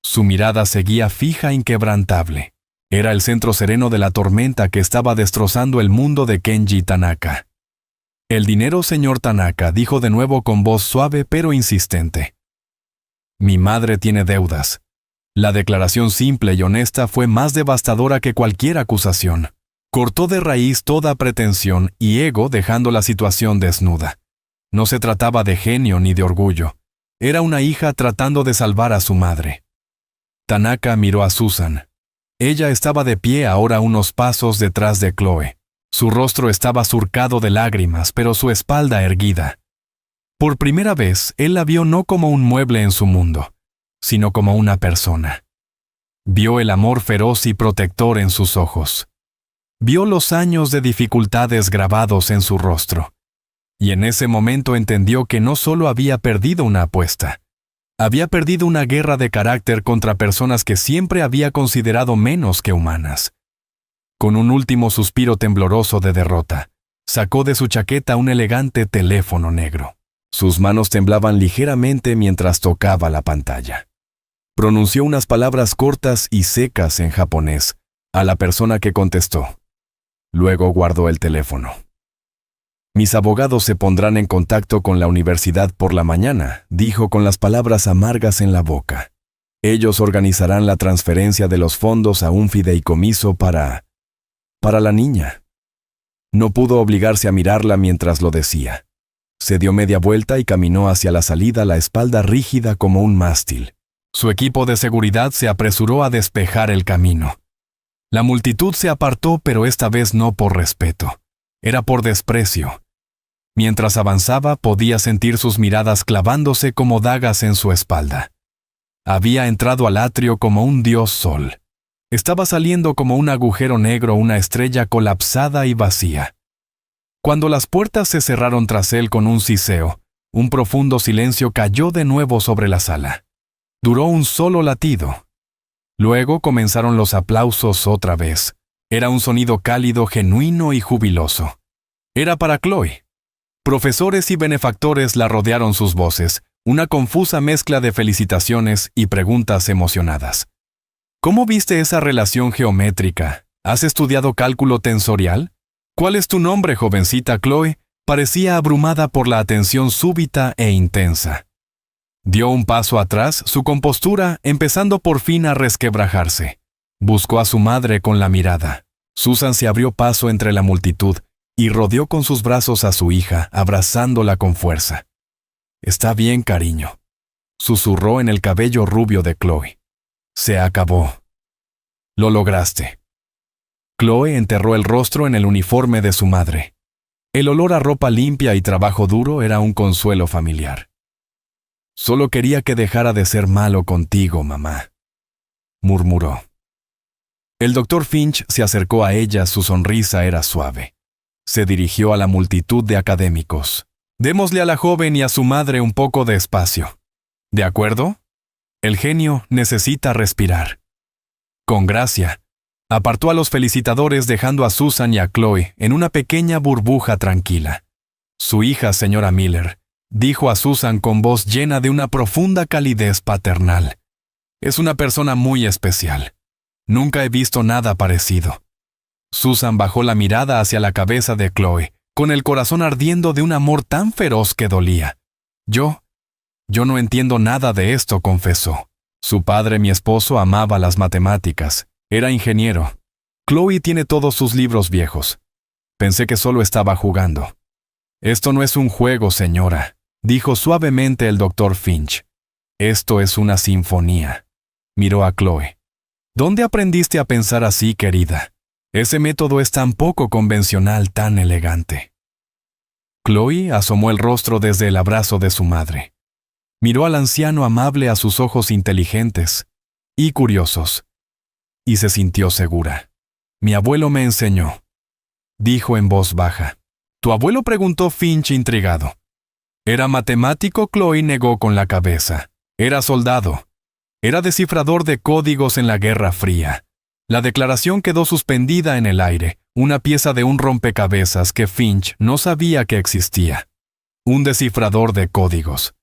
Su mirada seguía fija, inquebrantable. Era el centro sereno de la tormenta que estaba destrozando el mundo de Kenji Tanaka. «El dinero, señor Tanaka», dijo de nuevo con voz suave pero insistente. «Mi madre tiene deudas». La declaración simple y honesta fue más devastadora que cualquier acusación. Cortó de raíz toda pretensión y ego, dejando la situación desnuda. No se trataba de genio ni de orgullo. Era una hija tratando de salvar a su madre. Tanaka miró a Susan. Ella estaba de pie ahora unos pasos detrás de Chloe. Su rostro estaba surcado de lágrimas, pero su espalda erguida. Por primera vez, él la vio no como un mueble en su mundo, sino como una persona. Vio el amor feroz y protector en sus ojos. Vio los años de dificultades grabados en su rostro. Y en ese momento entendió que no solo había perdido una apuesta, había perdido una guerra de carácter contra personas que siempre había considerado menos que humanas. Con un último suspiro tembloroso de derrota, sacó de su chaqueta un elegante teléfono negro. Sus manos temblaban ligeramente mientras tocaba la pantalla. Pronunció unas palabras cortas y secas en japonés a la persona que contestó. Luego guardó el teléfono. «Mis abogados se pondrán en contacto con la universidad por la mañana», dijo con las palabras amargas en la boca. «Ellos organizarán la transferencia de los fondos a un fideicomiso para la niña». No pudo obligarse a mirarla mientras lo decía. Se dio media vuelta y caminó hacia la salida, la espalda rígida como un mástil. Su equipo de seguridad se apresuró a despejar el camino. La multitud se apartó, pero esta vez no por respeto. Era por desprecio. Mientras avanzaba, podía sentir sus miradas clavándose como dagas en su espalda. Había entrado al atrio como un dios sol. Estaba saliendo como un agujero negro, una estrella colapsada y vacía. Cuando las puertas se cerraron tras él con un siseo, un profundo silencio cayó de nuevo sobre la sala. Duró un solo latido. Luego comenzaron los aplausos otra vez. Era un sonido cálido, genuino y jubiloso. Era para Chloe. Profesores y benefactores la rodearon sus voces, una confusa mezcla de felicitaciones y preguntas emocionadas. ¿Cómo viste esa relación geométrica? ¿Has estudiado cálculo tensorial? ¿Cuál es tu nombre, jovencita Chloe? Parecía abrumada por la atención súbita e intensa. Dio un paso atrás, su compostura empezando por fin a resquebrajarse. Buscó a su madre con la mirada. Susan se abrió paso entre la multitud y rodeó con sus brazos a su hija, abrazándola con fuerza. «Está bien, cariño», susurró en el cabello rubio de Chloe. «Se acabó. Lo lograste». Chloe enterró el rostro en el uniforme de su madre. El olor a ropa limpia y trabajo duro era un consuelo familiar. «Solo quería que dejara de ser malo contigo, mamá», murmuró. El doctor Finch se acercó a ella, su sonrisa era suave. Se dirigió a la multitud de académicos. «Démosle a la joven y a su madre un poco de espacio. ¿De acuerdo? El genio necesita respirar». Con gracia, apartó a los felicitadores dejando a Susan y a Chloe en una pequeña burbuja tranquila. «Su hija, señora Miller», dijo a Susan con voz llena de una profunda calidez paternal. «Es una persona muy especial. Nunca he visto nada parecido». Susan bajó la mirada hacia la cabeza de Chloe, con el corazón ardiendo de un amor tan feroz que dolía. Yo no entiendo nada de esto», confesó. «Su padre, mi esposo, amaba las matemáticas. Era ingeniero. Chloe tiene todos sus libros viejos. Pensé que solo estaba jugando». «Esto no es un juego, señora», dijo suavemente el doctor Finch. «Esto es una sinfonía». Miró a Chloe. «¿Dónde aprendiste a pensar así, querida? Ese método es tan poco convencional, tan elegante». Chloe asomó el rostro desde el abrazo de su madre. Miró al anciano amable a sus ojos inteligentes y curiosos, y se sintió segura. «Mi abuelo me enseñó», dijo en voz baja. «¿Tu abuelo?», preguntó Finch intrigado. «¿Era matemático?», Chloe negó con la cabeza. «Era soldado. Era descifrador de códigos en la Guerra Fría». La declaración quedó suspendida en el aire, una pieza de un rompecabezas que Finch no sabía que existía. Un descifrador de códigos.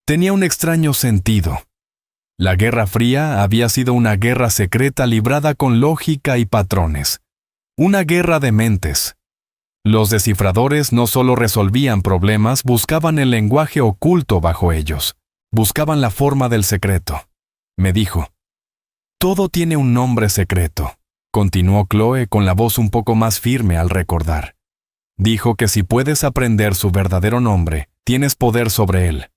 Tenía un extraño sentido. La Guerra Fría había sido una guerra secreta librada con lógica y patrones. Una guerra de mentes. Los descifradores no solo resolvían problemas, buscaban el lenguaje oculto bajo ellos. Buscaban la forma del secreto. Me dijo. «Todo tiene un nombre secreto», continuó Chloe con la voz un poco más firme al recordar. «Dijo que si puedes aprender su verdadero nombre, tienes poder sobre él.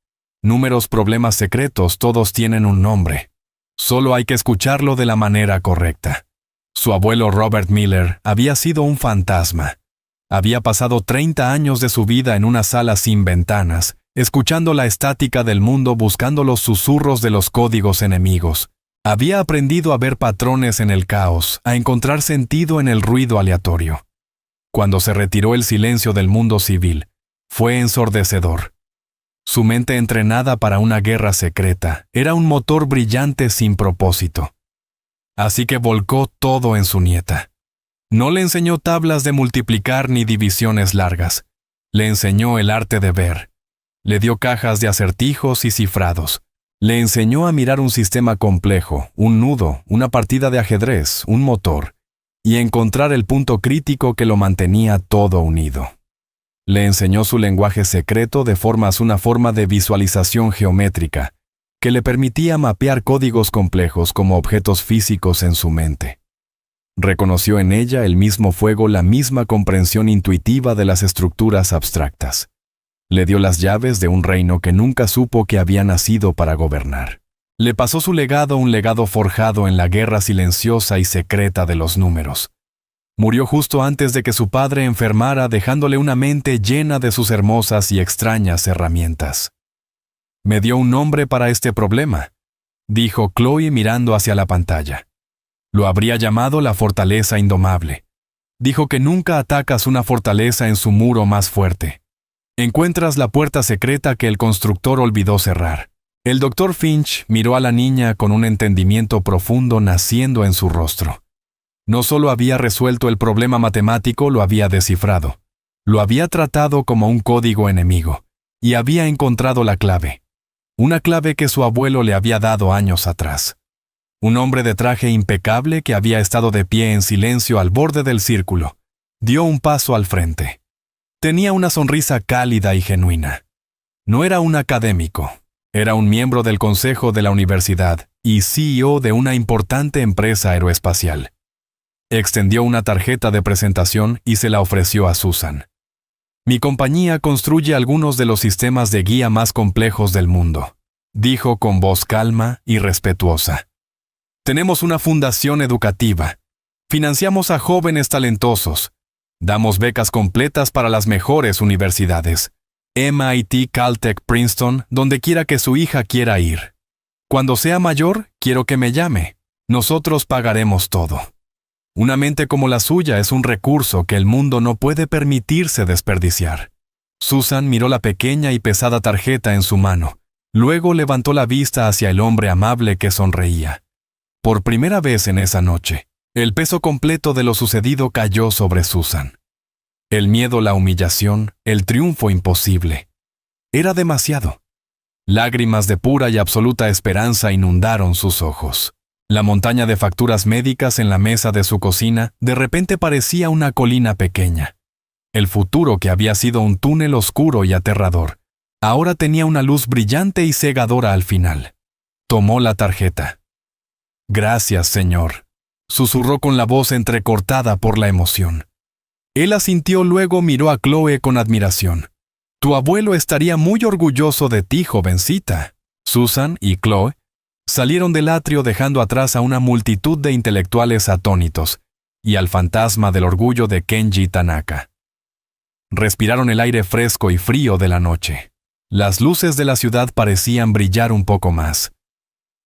Números, problemas secretos, todos tienen un nombre. Solo hay que escucharlo de la manera correcta». Su abuelo Robert Miller había sido un fantasma. Había pasado 30 años de su vida en una sala sin ventanas, escuchando la estática del mundo, buscando los susurros de los códigos enemigos. Había aprendido a ver patrones en el caos, a encontrar sentido en el ruido aleatorio. Cuando se retiró el silencio del mundo civil, fue ensordecedor. Su mente entrenada para una guerra secreta era un motor brillante sin propósito. Así que volcó todo en su nieta. No le enseñó tablas de multiplicar ni divisiones largas. Le enseñó el arte de ver. Le dio cajas de acertijos y cifrados. Le enseñó a mirar un sistema complejo, un nudo, una partida de ajedrez, un motor, y encontrar el punto crítico que lo mantenía todo unido. Le enseñó su lenguaje secreto de una forma de visualización geométrica, que le permitía mapear códigos complejos como objetos físicos en su mente. Reconoció en ella el mismo fuego, la misma comprensión intuitiva de las estructuras abstractas. Le dio las llaves de un reino que nunca supo que había nacido para gobernar. Le pasó su legado, un legado forjado en la guerra silenciosa y secreta de los números. Murió justo antes de que su padre enfermara, dejándole una mente llena de sus hermosas y extrañas herramientas. «Me dio un nombre para este problema», dijo Chloe mirando hacia la pantalla. «Lo habría llamado la fortaleza indomable. Dijo que nunca atacas una fortaleza en su muro más fuerte. Encuentras la puerta secreta que el constructor olvidó cerrar». El Dr. Finch miró a la niña con un entendimiento profundo naciendo en su rostro. No solo había resuelto el problema matemático, lo había descifrado. Lo había tratado como un código enemigo, y había encontrado la clave. Una clave que su abuelo le había dado años atrás. Un hombre de traje impecable que había estado de pie en silencio al borde del círculo, dio un paso al frente. Tenía una sonrisa cálida y genuina. No era un académico. Era un miembro del consejo de la universidad y CEO de una importante empresa aeroespacial. Extendió una tarjeta de presentación y se la ofreció a Susan. «Mi compañía construye algunos de los sistemas de guía más complejos del mundo», dijo con voz calma y respetuosa. «Tenemos una fundación educativa. Financiamos a jóvenes talentosos. Damos becas completas para las mejores universidades. MIT, Caltech, Princeton, donde quiera que su hija quiera ir. Cuando sea mayor, quiero que me llame. Nosotros pagaremos todo». Una mente como la suya es un recurso que el mundo no puede permitirse desperdiciar. Susan miró la pequeña y pesada tarjeta en su mano. Luego levantó la vista hacia el hombre amable que sonreía. Por primera vez en esa noche, el peso completo de lo sucedido cayó sobre Susan. El miedo, la humillación, el triunfo imposible. Era demasiado. Lágrimas de pura y absoluta esperanza inundaron sus ojos. La montaña de facturas médicas en la mesa de su cocina de repente parecía una colina pequeña. El futuro, que había sido un túnel oscuro y aterrador, ahora tenía una luz brillante y cegadora al final. Tomó la tarjeta. «Gracias, señor», susurró con la voz entrecortada por la emoción. Él asintió, luego miró a Chloe con admiración. «Tu abuelo estaría muy orgulloso de ti, jovencita». Susan y Chloe salieron del atrio dejando atrás a una multitud de intelectuales atónitos y al fantasma del orgullo de Kenji Tanaka. Respiraron el aire fresco y frío de la noche. Las luces de la ciudad parecían brillar un poco más.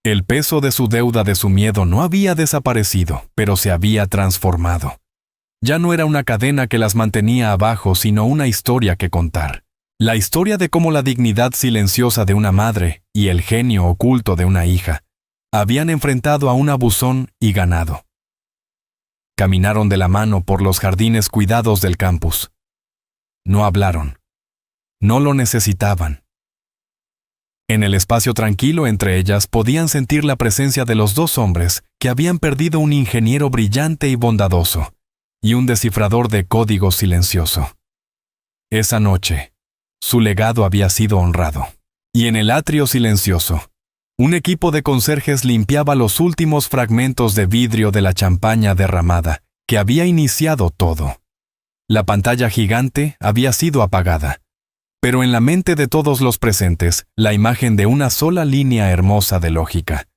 El peso de su deuda, de su miedo, no había desaparecido, pero se había transformado. Ya no era una cadena que las mantenía abajo, sino una historia que contar. La historia de cómo la dignidad silenciosa de una madre y el genio oculto de una hija habían enfrentado a un abusón y ganado. Caminaron de la mano por los jardines cuidados del campus. No hablaron. No lo necesitaban. En el espacio tranquilo entre ellas podían sentir la presencia de los dos hombres que habían perdido un ingeniero brillante y bondadoso y un descifrador de códigos silencioso. Esa noche, su legado había sido honrado. Y en el atrio silencioso, un equipo de conserjes limpiaba los últimos fragmentos de vidrio de la champaña derramada que había iniciado todo. La pantalla gigante había sido apagada, pero en la mente de todos los presentes, la imagen de una sola línea hermosa de lógica.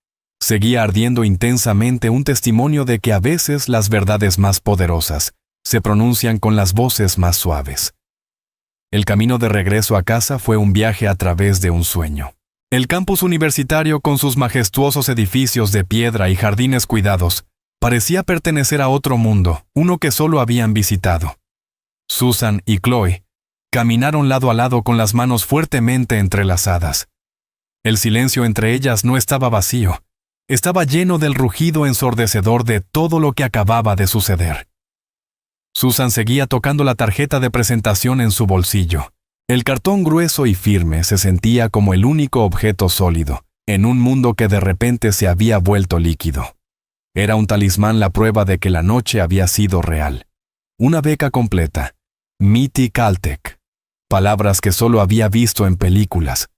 Seguía ardiendo intensamente, un testimonio de que a veces las verdades más poderosas se pronuncian con las voces más suaves. El camino de regreso a casa fue un viaje a través de un sueño. El campus universitario, con sus majestuosos edificios de piedra y jardines cuidados, parecía pertenecer a otro mundo, uno que solo habían visitado. Susan y Chloe caminaron lado a lado con las manos fuertemente entrelazadas. El silencio entre ellas no estaba vacío, estaba lleno del rugido ensordecedor de todo lo que acababa de suceder. Susan seguía tocando la tarjeta de presentación en su bolsillo. El cartón grueso y firme se sentía como el único objeto sólido, en un mundo que de repente se había vuelto líquido. Era un talismán, la prueba de que la noche había sido real. Una beca completa. MIT Caltech. Palabras que solo había visto en películas.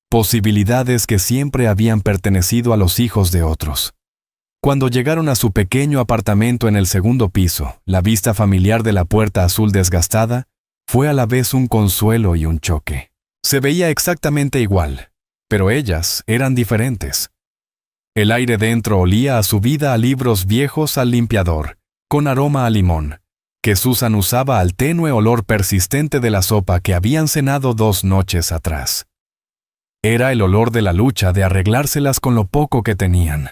Posibilidades que siempre habían pertenecido a los hijos de otros. Cuando llegaron a su pequeño apartamento en el segundo piso, la vista familiar de la puerta azul desgastada fue a la vez un consuelo y un choque. Se veía exactamente igual, pero ellas eran diferentes. El aire dentro olía a su vida, a libros viejos, al limpiador, con aroma a limón, que Susan usaba al tenue olor persistente de la sopa que habían cenado 2 noches atrás. Era el olor de la lucha de arreglárselas con lo poco que tenían.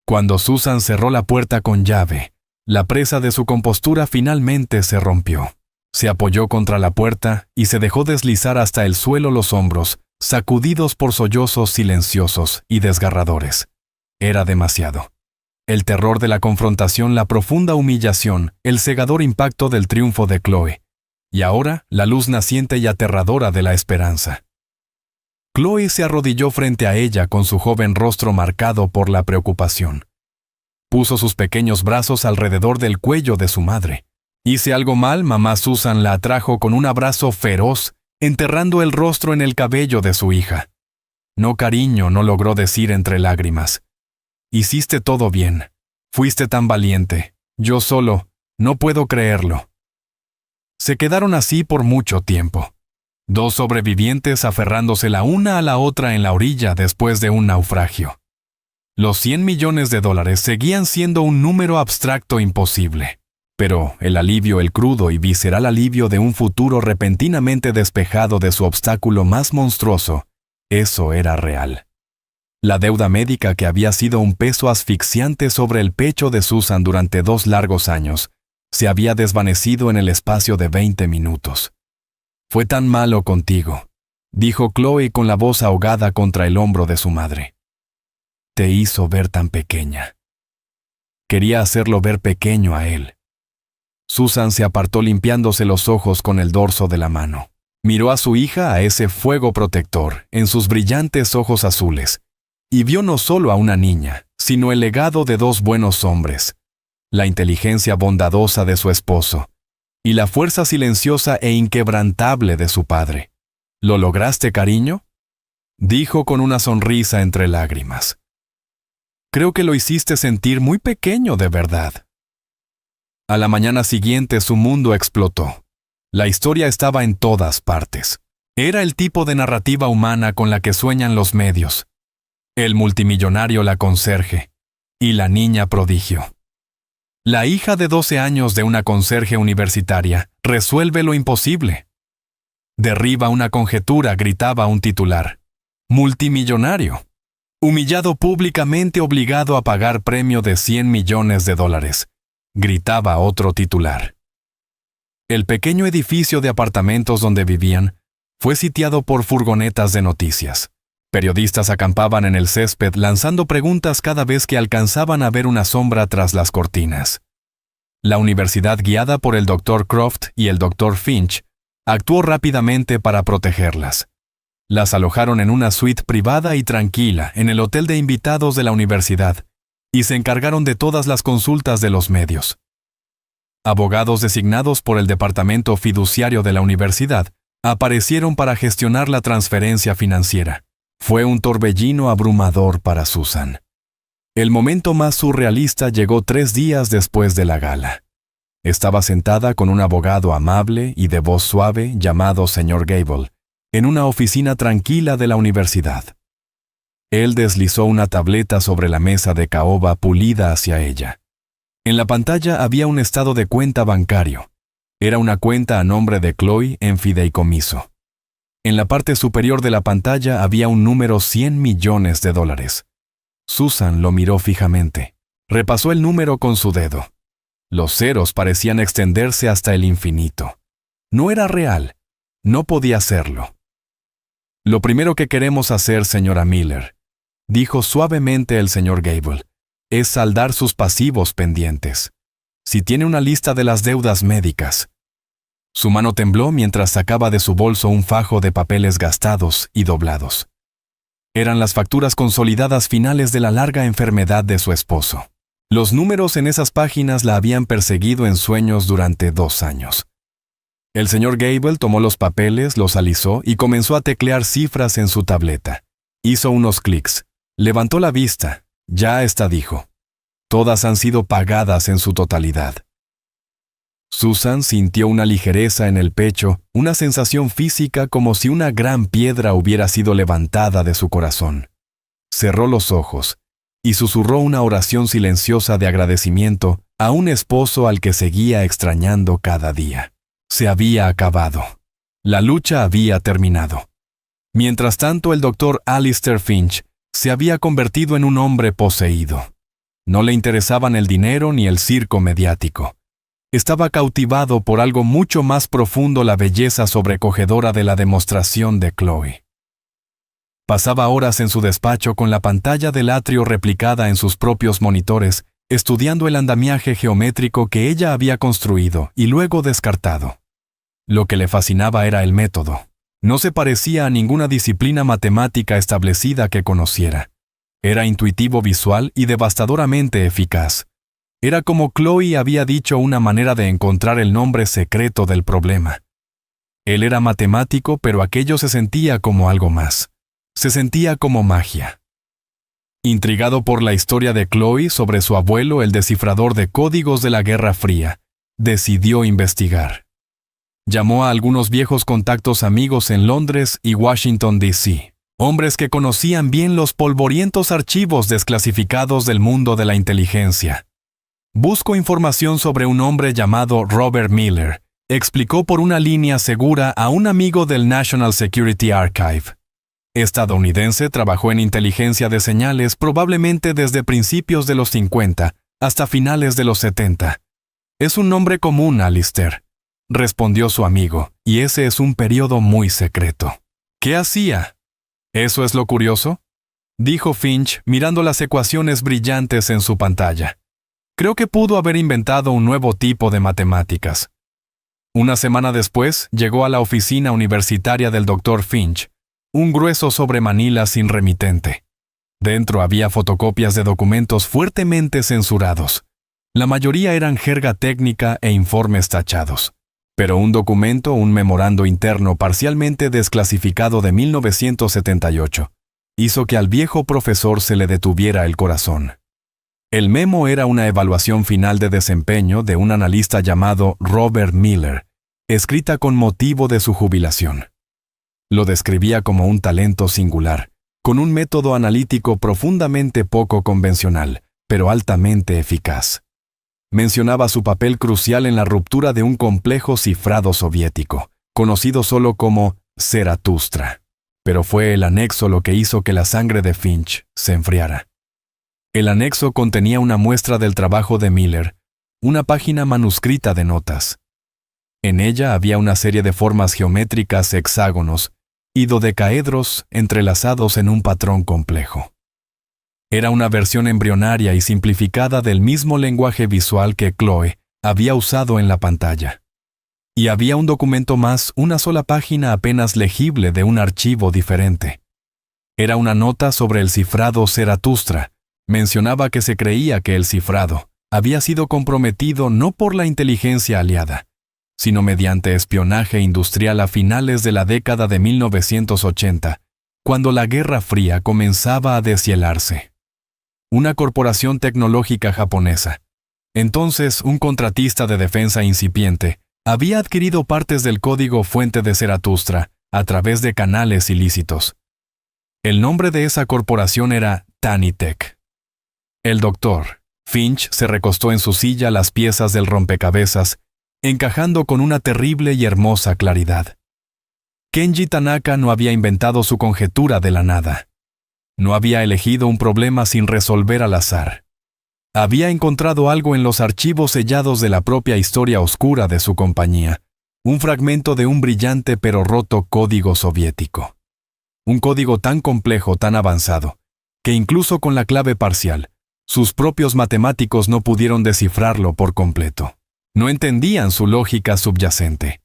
Cuando Susan cerró la puerta con llave, la presa de su compostura finalmente se rompió. Se apoyó contra la puerta y se dejó deslizar hasta el suelo los hombros, sacudidos por sollozos silenciosos y desgarradores. Era demasiado. El terror de la confrontación, la profunda humillación, el cegador impacto del triunfo de Chloe. Y ahora, la luz naciente y aterradora de la esperanza. Chloe se arrodilló frente a ella con su joven rostro marcado por la preocupación. Puso sus pequeños brazos alrededor del cuello de su madre. ¿Hice algo mal? Mamá Susan la atrajo con un abrazo feroz, enterrando el rostro en el cabello de su hija. No, cariño, no logró decir entre lágrimas. Hiciste todo bien. Fuiste tan valiente. Yo solo, no puedo creerlo. Se quedaron así por mucho tiempo. 2 sobrevivientes aferrándose la una a la otra en la orilla después de un naufragio. Los $100 millones seguían siendo un número abstracto imposible. Pero el alivio, el crudo y visceral alivio de un futuro repentinamente despejado de su obstáculo más monstruoso, eso era real. La deuda médica que había sido un peso asfixiante sobre el pecho de Susan durante 2 largos años, se había desvanecido en el espacio de 20 minutos. «Fue tan malo contigo», dijo Chloe con la voz ahogada contra el hombro de su madre. «Te hizo ver tan pequeña». Quería hacerlo ver pequeño a él. Susan se apartó limpiándose los ojos con el dorso de la mano. Miró a su hija, a ese fuego protector, en sus brillantes ojos azules, y vio no solo a una niña, sino el legado de 2 buenos hombres, la inteligencia bondadosa de su esposo, y la fuerza silenciosa e inquebrantable de su padre. ¿Lo lograste, cariño?, dijo con una sonrisa entre lágrimas. Creo que lo hiciste sentir muy pequeño de verdad. A la mañana siguiente su mundo explotó. La historia estaba en todas partes. Era el tipo de narrativa humana con la que sueñan los medios. El multimillonario, la conserje, y la niña prodigio. La hija de 12 años de una conserje universitaria resuelve lo imposible. Derriba una conjetura, gritaba un titular. Multimillonario. Humillado públicamente, obligado a pagar premio de $100 millones, gritaba otro titular. El pequeño edificio de apartamentos donde vivían fue sitiado por furgonetas de noticias. Periodistas acampaban en el césped lanzando preguntas cada vez que alcanzaban a ver una sombra tras las cortinas. La universidad, guiada por el Dr. Croft y el Dr. Finch, actuó rápidamente para protegerlas. Las alojaron en una suite privada y tranquila en el hotel de invitados de la universidad y se encargaron de todas las consultas de los medios. Abogados designados por el departamento fiduciario de la universidad aparecieron para gestionar la transferencia financiera. Fue un torbellino abrumador para Susan. El momento más surrealista llegó 3 días después de la gala. Estaba sentada con un abogado amable y de voz suave llamado Sr. Gable, en una oficina tranquila de la universidad. Él deslizó una tableta sobre la mesa de caoba pulida hacia ella. En la pantalla había un estado de cuenta bancario. Era una cuenta a nombre de Chloe en fideicomiso. En la parte superior de la pantalla había un número $100 millones. Susan lo miró fijamente. Repasó el número con su dedo. Los ceros parecían extenderse hasta el infinito. No era real. No podía serlo. «Lo primero que queremos hacer, señora Miller», dijo suavemente el señor Gable, «es saldar sus pasivos pendientes. Si tiene una lista de las deudas médicas». Su mano tembló mientras sacaba de su bolso un fajo de papeles gastados y doblados. Eran las facturas consolidadas finales de la larga enfermedad de su esposo. Los números en esas páginas la habían perseguido en sueños durante 2 años. El señor Gable tomó los papeles, los alisó y comenzó a teclear cifras en su tableta. Hizo unos clics. Levantó la vista. «Ya está», dijo. «Todas han sido pagadas en su totalidad». Susan sintió una ligereza en el pecho, una sensación física como si una gran piedra hubiera sido levantada de su corazón. Cerró los ojos y susurró una oración silenciosa de agradecimiento a un esposo al que seguía extrañando cada día. Se había acabado. La lucha había terminado. Mientras tanto, el doctor Alistair Finch se había convertido en un hombre poseído. No le interesaban el dinero ni el circo mediático. Estaba cautivado por algo mucho más profundo, la belleza sobrecogedora de la demostración de Chloe. Pasaba horas en su despacho con la pantalla del atrio replicada en sus propios monitores, estudiando el andamiaje geométrico que ella había construido y luego descartado. Lo que le fascinaba era el método. No se parecía a ninguna disciplina matemática establecida que conociera. Era intuitivo, visual y devastadoramente eficaz. Era como Chloe había dicho, una manera de encontrar el nombre secreto del problema. Él era matemático, pero aquello se sentía como algo más. Se sentía como magia. Intrigado por la historia de Chloe sobre su abuelo, el descifrador de códigos de la Guerra Fría, decidió investigar. Llamó a algunos viejos contactos amigos en Londres y Washington, D.C., hombres que conocían bien los polvorientos archivos desclasificados del mundo de la inteligencia. Buscó información sobre un hombre llamado Robert Miller, explicó por una línea segura a un amigo del National Security Archive. Estadounidense, trabajó en inteligencia de señales probablemente desde principios de los 50 hasta finales de los 70. Es un nombre común, Alistair, respondió su amigo, y ese es un periodo muy secreto. ¿Qué hacía? ¿Eso es lo curioso?, dijo Finch mirando las ecuaciones brillantes en su pantalla. Creo que pudo haber inventado un nuevo tipo de matemáticas. Una semana después, llegó a la oficina universitaria del Dr. Finch, un grueso sobre manila sin remitente. Dentro había fotocopias de documentos fuertemente censurados. La mayoría eran jerga técnica e informes tachados. Pero un documento, un memorando interno parcialmente desclasificado de 1978, hizo que al viejo profesor se le detuviera el corazón. El memo era una evaluación final de desempeño de un analista llamado Robert Miller, escrita con motivo de su jubilación. Lo describía como un talento singular, con un método analítico profundamente poco convencional, pero altamente eficaz. Mencionaba su papel crucial en la ruptura de un complejo cifrado soviético, conocido solo como Zaratustra. Pero fue el anexo lo que hizo que la sangre de Finch se enfriara. El anexo contenía una muestra del trabajo de Miller, una página manuscrita de notas. En ella había una serie de formas geométricas, hexágonos y dodecaedros entrelazados en un patrón complejo. Era una versión embrionaria y simplificada del mismo lenguaje visual que Chloe había usado en la pantalla. Y había un documento más, una sola página apenas legible de un archivo diferente. Era una nota sobre el cifrado Zaratustra. Mencionaba que se creía que el cifrado había sido comprometido no por la inteligencia aliada, sino mediante espionaje industrial a finales de la década de 1980, cuando la Guerra Fría comenzaba a deshielarse. Una corporación tecnológica japonesa, entonces un contratista de defensa incipiente, había adquirido partes del código fuente de Zaratustra a través de canales ilícitos. El nombre de esa corporación era Tanitech. El doctor Finch se recostó en su silla las piezas del rompecabezas, encajando con una terrible y hermosa claridad. Kenji Tanaka no había inventado su conjetura de la nada. No había elegido un problema sin resolver al azar. Había encontrado algo en los archivos sellados de la propia historia oscura de su compañía, un fragmento de un brillante pero roto código soviético. Un código tan complejo, tan avanzado, que incluso con la clave parcial, sus propios matemáticos no pudieron descifrarlo por completo. No entendían su lógica subyacente.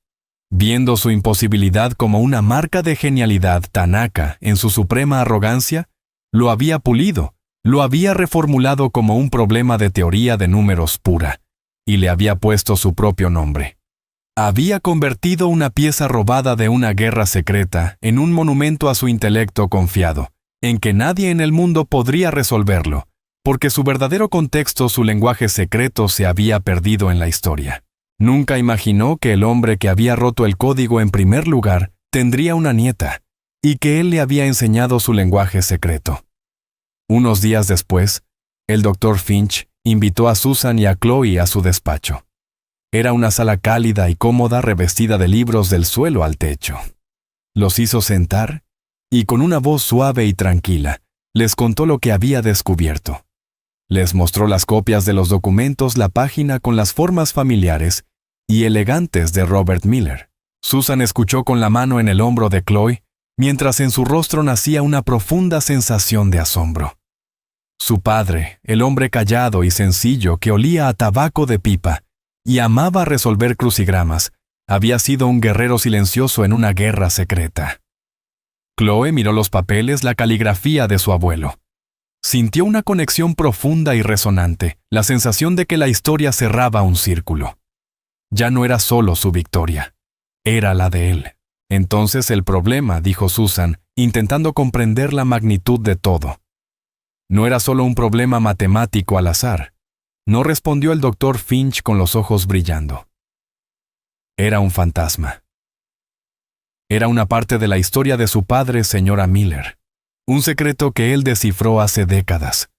Viendo su imposibilidad como una marca de genialidad, Tanaka, en su suprema arrogancia, lo había pulido, lo había reformulado como un problema de teoría de números pura, y le había puesto su propio nombre. Había convertido una pieza robada de una guerra secreta en un monumento a su intelecto confiado, en que nadie en el mundo podría resolverlo, porque su verdadero contexto, su lenguaje secreto, se había perdido en la historia. Nunca imaginó que el hombre que había roto el código en primer lugar tendría una nieta, y que él le había enseñado su lenguaje secreto. Unos días después, el Dr. Finch Invitó a Susan y a Chloe a su despacho. Era una sala cálida y cómoda revestida de libros del suelo al techo. Los hizo sentar y con una voz suave y tranquila les contó lo que había descubierto. Les mostró las copias de los documentos, la página con las formas familiares y elegantes de Robert Miller. Susan escuchó con la mano en el hombro de Chloe, mientras en su rostro nacía una profunda sensación de asombro. Su padre, el hombre callado y sencillo que olía a tabaco de pipa y amaba resolver crucigramas, había sido un guerrero silencioso en una guerra secreta. Chloe miró los papeles, la caligrafía de su abuelo. Sintió una conexión profunda y resonante, la sensación de que la historia cerraba un círculo. Ya no era solo su victoria, era la de él. Entonces el problema, dijo Susan, intentando comprender la magnitud de todo. No era solo un problema matemático al azar. No respondió el doctor Finch con los ojos brillando. Era un fantasma. Era una parte de la historia de su padre, señora Miller. Un secreto que él descifró hace décadas.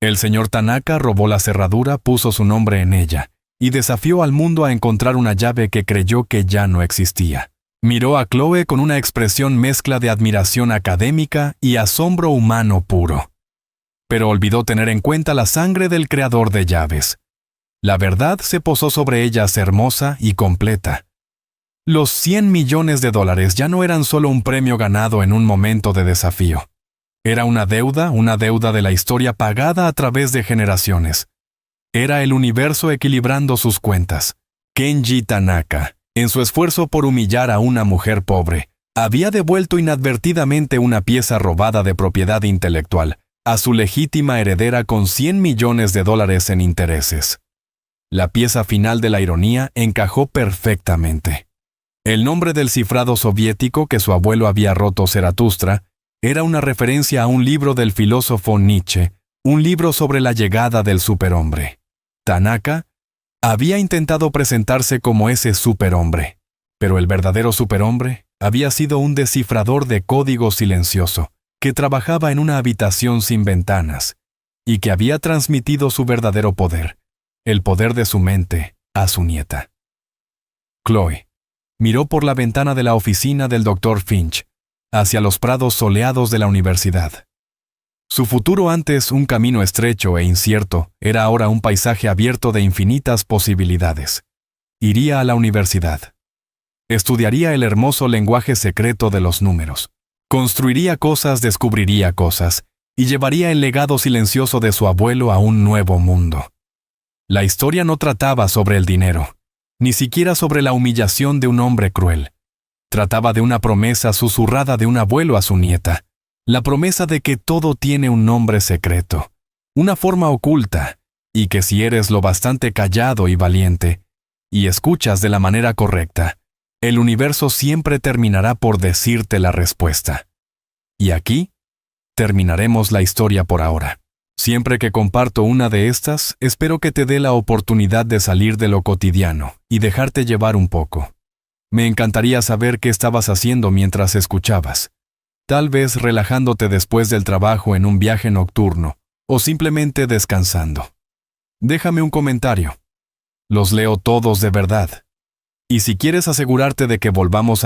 El señor Tanaka robó la cerradura, puso su nombre en ella, y desafió al mundo a encontrar una llave que creyó que ya no existía. Miró a Chloe con una expresión mezcla de admiración académica y asombro humano puro. Pero olvidó tener en cuenta la sangre del creador de llaves. La verdad se posó sobre ellas hermosa y completa. Los $100 millones ya no eran solo un premio ganado en un momento de desafío. Era una deuda de la historia pagada a través de generaciones. Era el universo equilibrando sus cuentas. Kenji Tanaka, en su esfuerzo por humillar a una mujer pobre, había devuelto inadvertidamente una pieza robada de propiedad intelectual a su legítima heredera con $100 millones en intereses. La pieza final de la ironía encajó perfectamente. El nombre del cifrado soviético que su abuelo había roto Zaratustra era una referencia a un libro del filósofo Nietzsche, un libro sobre la llegada del superhombre. Tanaka había intentado presentarse como ese superhombre, pero el verdadero superhombre había sido un descifrador de código silencioso, que trabajaba en una habitación sin ventanas, y que había transmitido su verdadero poder, el poder de su mente, a su nieta. Chloe miró por la ventana de la oficina del Dr. Finch, hacia los prados soleados de la universidad. Su futuro, antes un camino estrecho e incierto, era ahora un paisaje abierto de infinitas posibilidades. Iría a la universidad. Estudiaría el hermoso lenguaje secreto de los números. Construiría cosas, descubriría cosas, y llevaría el legado silencioso de su abuelo a un nuevo mundo. La historia no trataba sobre el dinero, ni siquiera sobre la humillación de un hombre cruel. Trataba de una promesa susurrada de un abuelo a su nieta, la promesa de que todo tiene un nombre secreto, una forma oculta, y que si eres lo bastante callado y valiente, y escuchas de la manera correcta, el universo siempre terminará por decirte la respuesta. Y aquí terminaremos la historia por ahora. Siempre que comparto una de estas, espero que te dé la oportunidad de salir de lo cotidiano y dejarte llevar un poco. Me encantaría saber qué estabas haciendo mientras escuchabas. Tal vez relajándote después del trabajo en un viaje nocturno, o simplemente descansando. Déjame un comentario. Los leo todos de verdad. Y si quieres asegurarte de que volvamos a